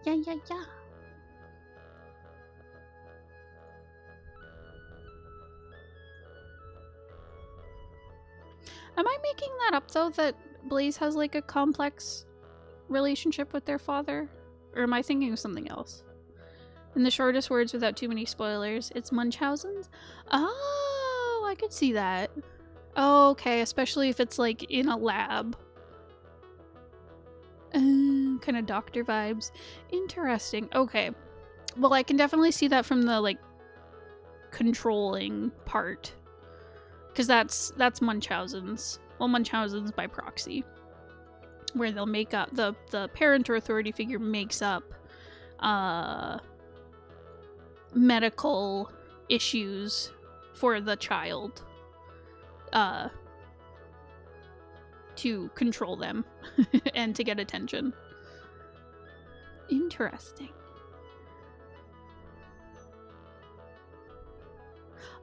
Yeah. Am I making that up, though, that Blaze has, like, a complex relationship with their father? Or am I thinking of something else? In the shortest words, without too many spoilers, it's Munchausen's? Oh, I could see that. Oh, okay, especially if it's, like, in a lab. Kind of doctor vibes. Interesting. Okay. Well, I can definitely see that from the, like, controlling part because that's Munchausen's. Well, Munchausen's by proxy, where they'll make up the parent or authority figure makes up medical issues for the child to control them and to get attention. Interesting.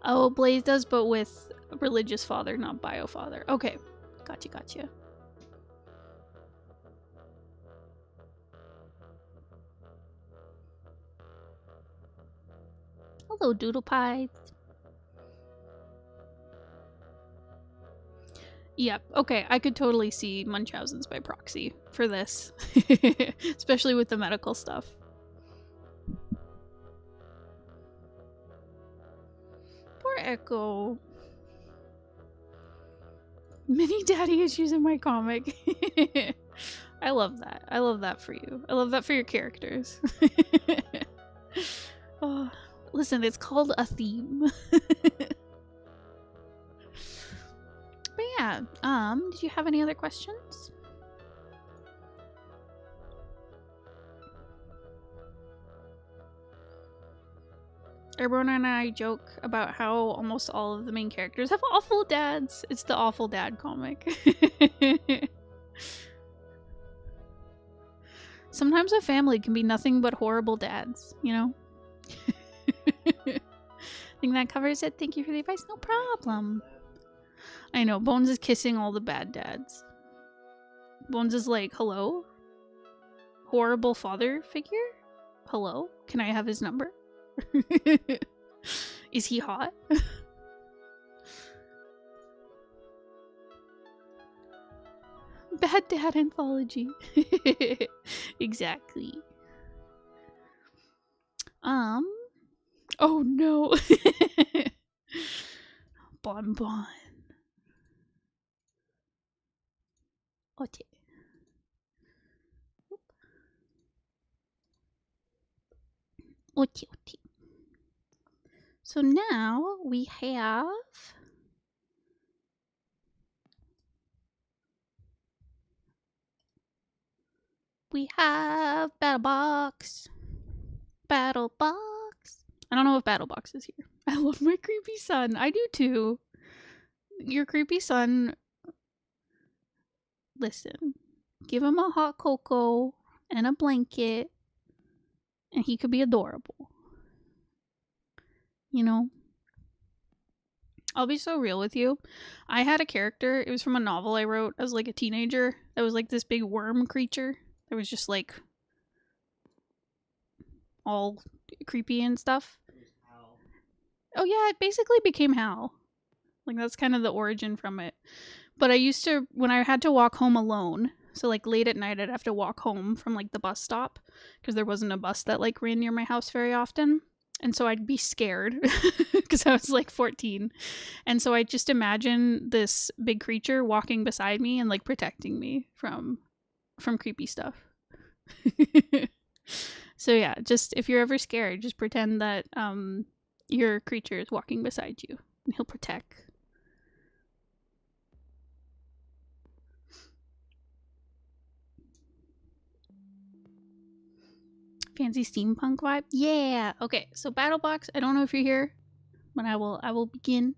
Oh, Blaze does, but with religious father, not bio father. Okay, gotcha. Hello, Doodle Pies. Yep, okay, I could totally see Munchausen's by proxy for this. Especially with the medical stuff. Poor Echo. Mini daddy issues in my comic. I love that. I love that for you. I love that for your characters. Oh, listen, it's called a theme. But yeah, did you have any other questions? Erborn and I joke about how almost all of the main characters have awful dads. It's the awful dad comic. Sometimes a family can be nothing but horrible dads, you know? I think that covers it. Thank you for the advice. No problem. I know, Bones is kissing all the bad dads. Bones is like, hello? Horrible father figure? Hello? Can I have his number? Is he hot? Bad dad anthology. Exactly. Oh no. Bon. Okay. Okay. So now we have BattleBox. I don't know if BattleBox is here. I love my creepy son. I do too. Your creepy son. Listen, give him a hot cocoa and a blanket, and he could be adorable. You know? I'll be so real with you. I had a character, it was from a novel I wrote as like a teenager, that was like this big worm creature. It was just like all creepy and stuff. Oh yeah, it basically became Hal. Like that's kind of the origin from it. But I used to, when I had to walk home alone, so like late at night I'd have to walk home from like the bus stop because there wasn't a bus that like ran near my house very often. And so I'd be scared because I was like 14. And so I just imagine this big creature walking beside me and like protecting me from creepy stuff. So yeah, just if you're ever scared, just pretend that your creature is walking beside you and he'll protect. Fancy steampunk vibe? Yeah. Okay, so BattleBox, I don't know if you're here, but I will begin.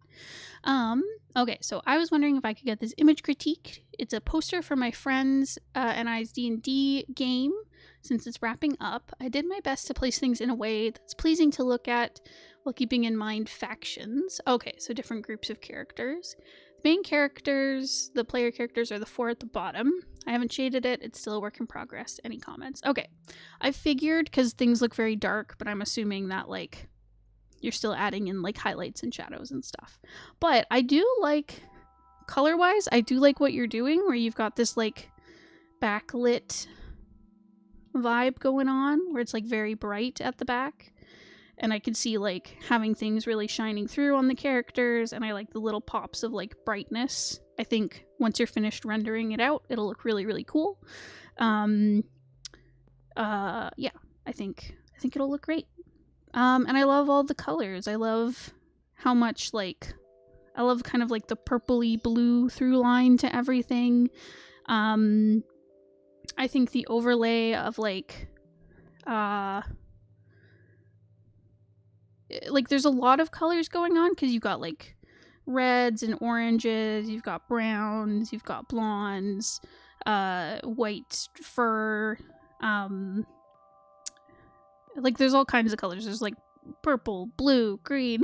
Okay, so I was wondering if I could get this image critique. It's a poster for my friend's and I's D&D game. Since it's wrapping up, I did my best to place things in a way that's pleasing to look at while keeping in mind factions. Okay, so different groups of characters. The main characters, the player characters, are the 4 at the bottom. I haven't shaded it. It's still a work in progress. Any comments? Okay. I figured, because things look very dark, but I'm assuming that, like, you're still adding in, like, highlights and shadows and stuff. But I do like, color-wise, I do like what you're doing, where you've got this, like, backlit vibe going on, where it's, like, very bright at the back. And I could see, like, having things really shining through on the characters, and I like the little pops of, like, brightness. I think once you're finished rendering it out, it'll look really, really cool. Yeah, I think it'll look great. And I love all the colors. I love how much, like, I love kind of like the purpley blue through line to everything. I think the overlay of like there's a lot of colors going on because you've got like reds and oranges, you've got browns, you've got blondes, white fur, like there's all kinds of colors. There's like purple, blue, green,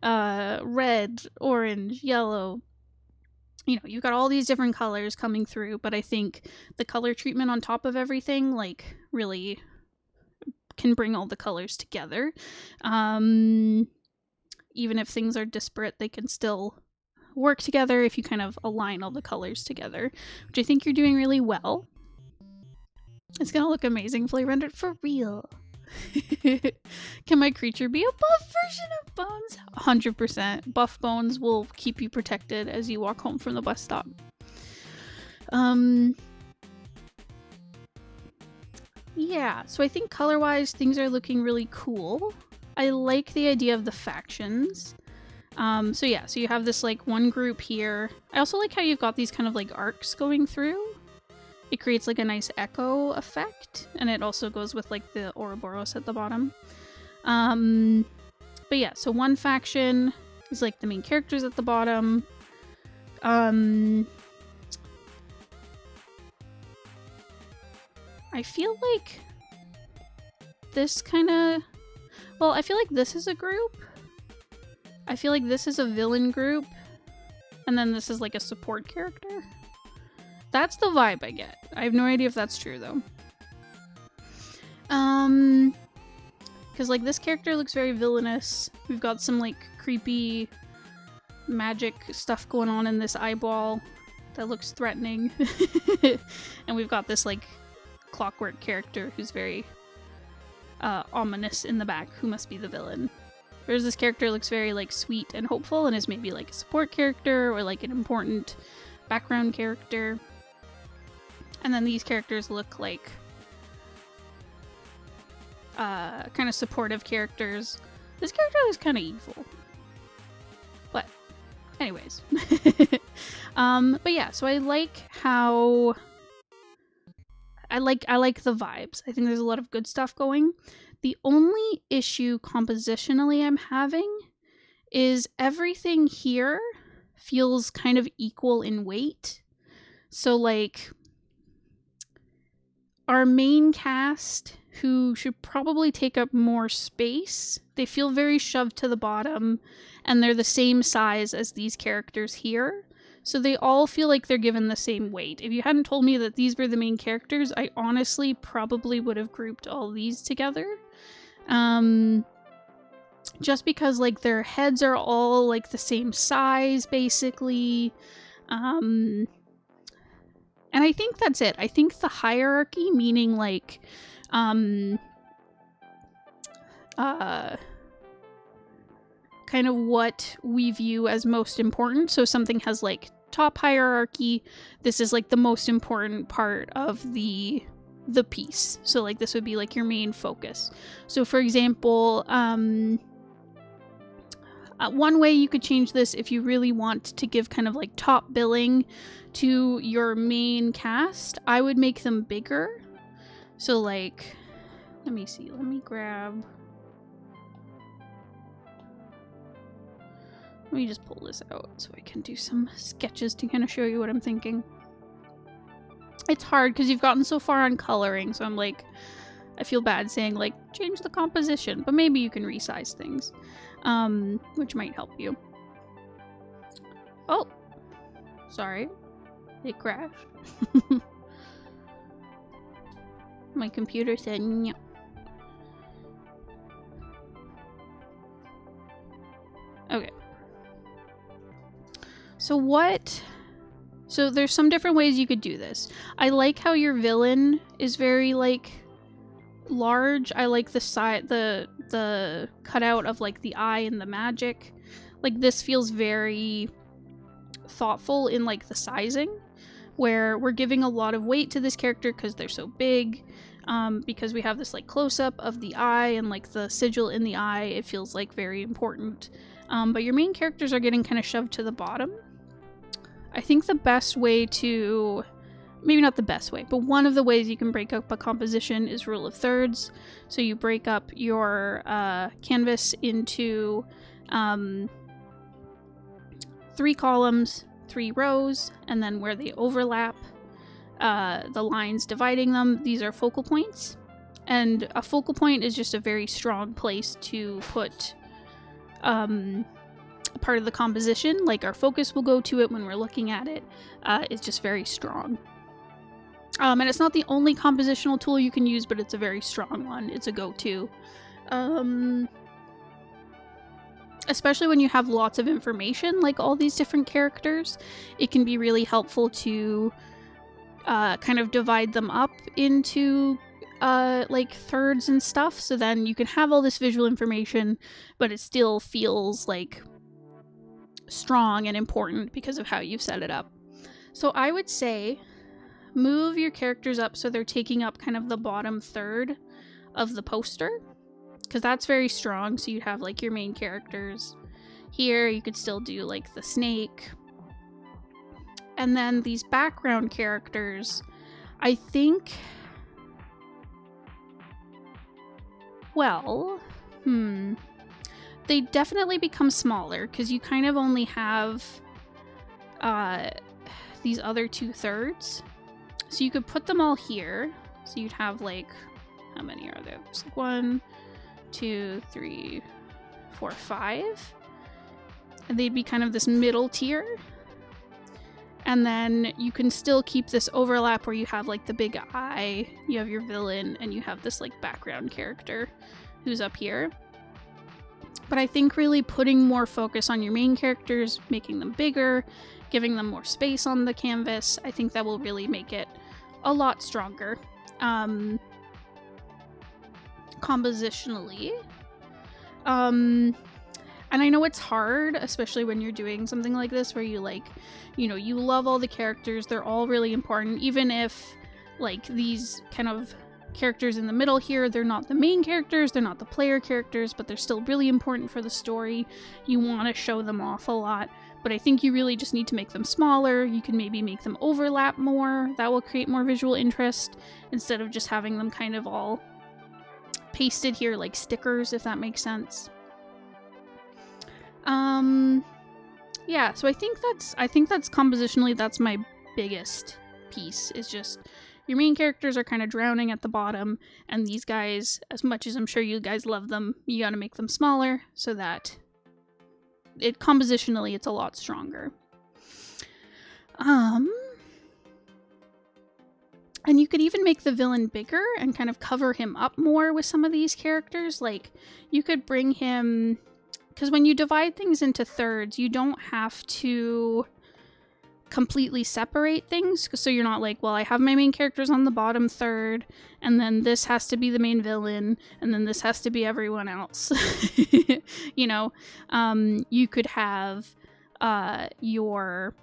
red, orange, yellow. You know, you've got all these different colors coming through, but I think the color treatment on top of everything like really can bring all the colors together. Even if things are disparate, they can still work together if you kind of align all the colors together, which I think you're doing really well. It's gonna look amazing fully rendered for real. Can my creature be a buff version of Bones? 100%. Buff Bones will keep you protected as you walk home from the bus stop. Yeah, so I think color-wise, things are looking really cool. I like the idea of the factions. So yeah, so you have this like one group here. I also like how you've got these kind of like arcs going through. It creates like a nice echo effect, and it also goes with like the Ouroboros at the bottom. But yeah, so one faction is like the main characters at the bottom. I feel like this kind of... Well, I feel like this is a group. I feel like this is a villain group. And then this is like a support character. That's the vibe I get. I have no idea if that's true, though. Because like this character looks very villainous. We've got some like creepy magic stuff going on in this eyeball that looks threatening. And we've got this like clockwork character who's very ominous in the back, who must be the villain. Whereas this character looks very like sweet and hopeful and is maybe like a support character or like an important background character. And then these characters look like kind of supportive characters. This character looks kind of evil. But anyways. But yeah, so I like how I like the vibes. I think there's a lot of good stuff going. The only issue compositionally I'm having is everything here feels kind of equal in weight. So like our main cast, who should probably take up more space, they feel very shoved to the bottom, and they're the same size as these characters here. So they all feel like they're given the same weight. If you hadn't told me that these were the main characters, I honestly probably would have grouped all these together. Just because like their heads are all like the same size, basically. And I think that's it. I think the hierarchy, meaning like, kind of what we view as most important. So something has like top hierarchy. This is like the most important part of the piece. So like this would be like your main focus. So for example, one way you could change this if you really want to give kind of like top billing to your main cast, I would make them bigger. So like, let me see, let me just pull this out so I can do some sketches to kind of show you what I'm thinking. It's hard because you've gotten so far on coloring, so I'm like, I feel bad saying like, change the composition, but maybe you can resize things, which might help you. Oh, sorry, it crashed. My computer said no. Okay. So there's some different ways you could do this. I like how your villain is very like large. I like the cutout of like the eye and the magic. Like this feels very thoughtful in like the sizing, where we're giving a lot of weight to this character because they're so big. Because we have this like close-up of the eye and like the sigil in the eye, it feels like very important. but your main characters are getting kind of shoved to the bottom. I think the best way to, maybe not the best way, but one of the ways you can break up a composition is rule of thirds. So you break up your canvas into 3 columns, 3 rows, and then where they overlap, the lines dividing them, these are focal points. And a focal point is just a very strong place to put part of the composition. Like our focus will go to it when we're looking at it. It's just very strong. And it's not the only compositional tool you can use, but it's a very strong one. It's a go-to. Especially when you have lots of information, like all these different characters, it can be really helpful to kind of divide them up into like thirds and stuff, so then you can have all this visual information, but it still feels like strong and important because of how you've set it up. So I would say move your characters up so they're taking up kind of the bottom third of the poster, because that's very strong. So you'd have like your main characters here. You could still do like the snake. And then these background characters, I think, well, they definitely become smaller because you kind of only have these other 2/3. So you could put them all here. So you'd have like, how many are there? There's like 1, 2, 3, 4, 5. And they'd be kind of this middle tier. And then you can still keep this overlap where you have like the big eye, you have your villain, and you have this like background character who's up here. But I think really putting more focus on your main characters, making them bigger, giving them more space on the canvas, I think that will really make it a lot stronger. Compositionally. And I know it's hard, especially when you're doing something like this where you like, you know, you love all the characters, they're all really important, even if like these kind of characters in the middle here, they're not the main characters, they're not the player characters, but they're still really important for the story. You want to show them off a lot, but I think you really just need to make them smaller. You can maybe make them overlap more. That will create more visual interest instead of just having them kind of all pasted here like stickers, if that makes sense. Yeah, so I think that's compositionally, that's my biggest piece, is just your main characters are kind of drowning at the bottom, and these guys, as much as I'm sure you guys love them, you gotta make them smaller so that it compositionally it's a lot stronger. And you could even make the villain bigger and kind of cover him up more with some of these characters. Like, you could bring him, because when you divide things into thirds, you don't have to completely separate things. So you're not like, well, I have my main characters on the bottom third, and then this has to be the main villain, and then this has to be everyone else. You know, you could have your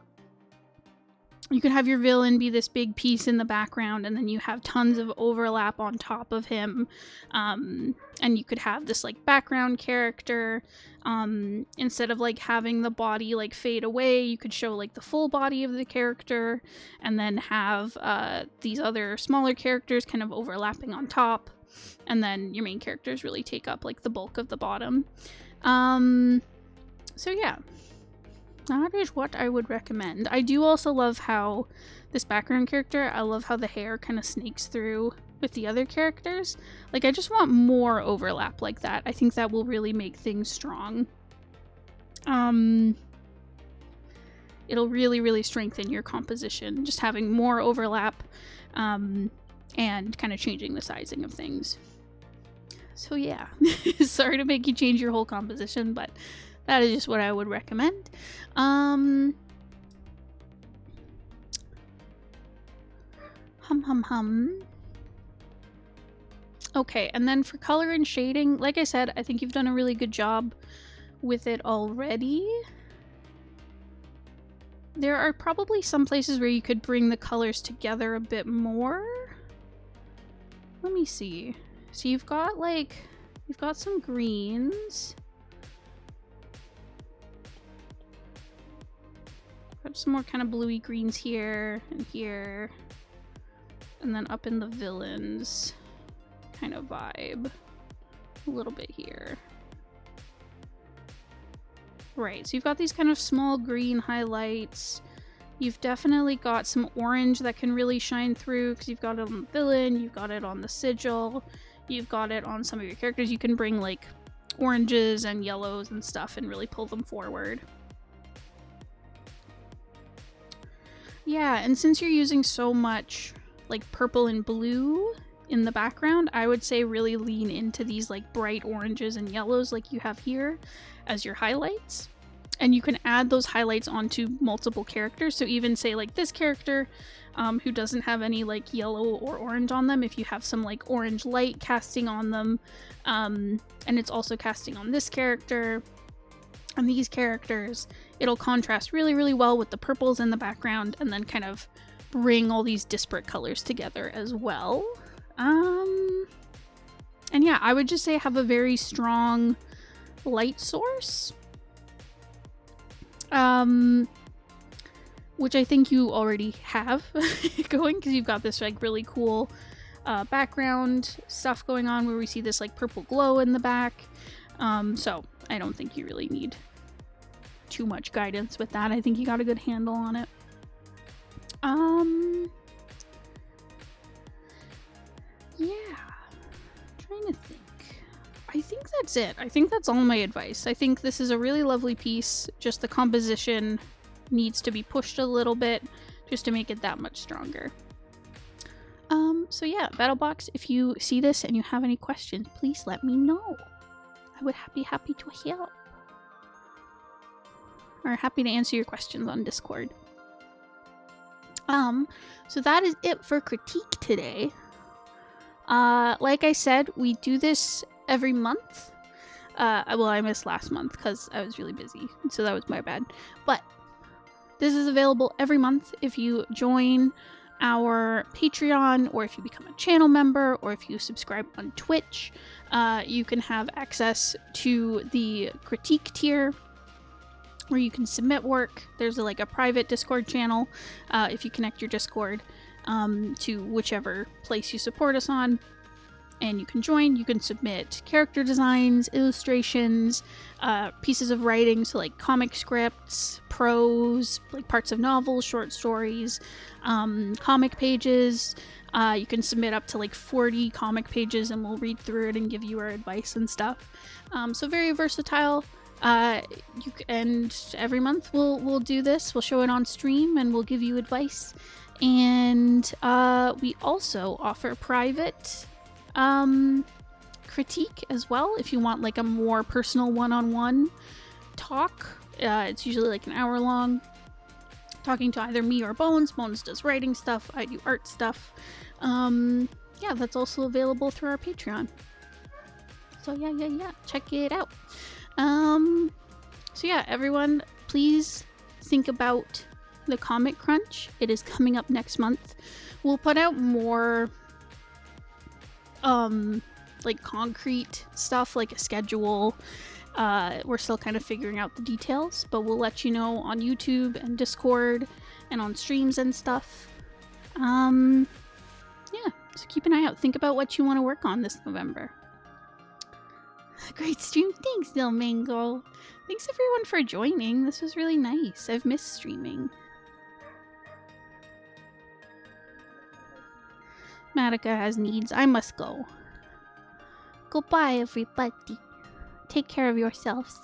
villain be this big piece in the background, and then you have tons of overlap on top of him. And you could have this like background character. Instead of like having the body like fade away, you could show like the full body of the character, and then have these other smaller characters kind of overlapping on top, and then your main characters really take up like the bulk of the bottom. So yeah, that is what I would recommend. I do also love how this background character, I love how the hair kind of snakes through with the other characters. Like, I just want more overlap like that. I think that will really make things strong. It'll really, really strengthen your composition, just having more overlap, and kind of changing the sizing of things. So yeah, sorry to make you change your whole composition, but that is just what I would recommend. Okay, and then for color and shading, like I said, I think you've done a really good job with it already. There are probably some places where you could bring the colors together a bit more. Let me see. So you've got some greens. have some more kind of bluey greens here and here. And then up in the villains kind of vibe. A little bit here. Right, so you've got these kind of small green highlights. You've definitely got some orange that can really shine through because you've got it on the villain, you've got it on the sigil, you've got it on some of your characters. You can bring like oranges and yellows and stuff and really pull them forward. Yeah, and since you're using so much like purple and blue in the background, I would say really lean into these like bright oranges and yellows like you have here as your highlights. And you can add those highlights onto multiple characters. So even say like this character who doesn't have any like yellow or orange on them, if you have some like orange light casting on them, and it's also casting on this character and these characters, it'll contrast really, really well with the purples in the background and then kind of bring all these disparate colors together as well. And yeah, I would just say have a very strong light source. Which I think you already have going because you've got this like really cool background stuff going on where we see this like purple glow in the back. So I don't think you really need too much guidance with that. I think you got a good handle on it. Yeah, I'm trying to think. I think that's it. I think that's all my advice. I think this is a really lovely piece. Just the composition needs to be pushed a little bit just to make it that much stronger. So yeah, BattleBox, if you see this and you have any questions, please let me know. I would be happy to help. Or happy to answer your questions on Discord. So that is it for critique today. Like I said, we do this every month. Well, I missed last month because I was really busy, so that was my bad. But this is available every month if you join our Patreon, or if you become a channel member, or if you subscribe on Twitch. You can have access to the critique tier, where you can submit work. There's like a private Discord channel if you connect your Discord to whichever place you support us on. And you can join. You can submit character designs, illustrations, pieces of writing, so like comic scripts, prose, like parts of novels, short stories, comic pages. You can submit up to like 40 comic pages and we'll read through it and give you our advice and stuff. So very versatile. And every month we'll do this. We'll show it on stream and we'll give you advice. And we also offer private critique as well if you want like a more personal one-on-one talk. It's usually like an hour long, talking to either me or Bones. Bones does writing stuff, I do art stuff. Yeah, that's also available through our Patreon. So yeah, check it out. So yeah, everyone, please think about the Comic Crunch. It is coming up next month. We'll put out more like concrete stuff, like a schedule. We're still kind of figuring out the details, but we'll let you know on YouTube and Discord and on streams and stuff. Yeah, so keep an eye out. Think about what you want to work on this November. Great stream. Thanks, Delmango. Thanks everyone for joining. This was really nice. I've missed streaming. Madoka has needs. I must go. Goodbye, everybody. Take care of yourselves.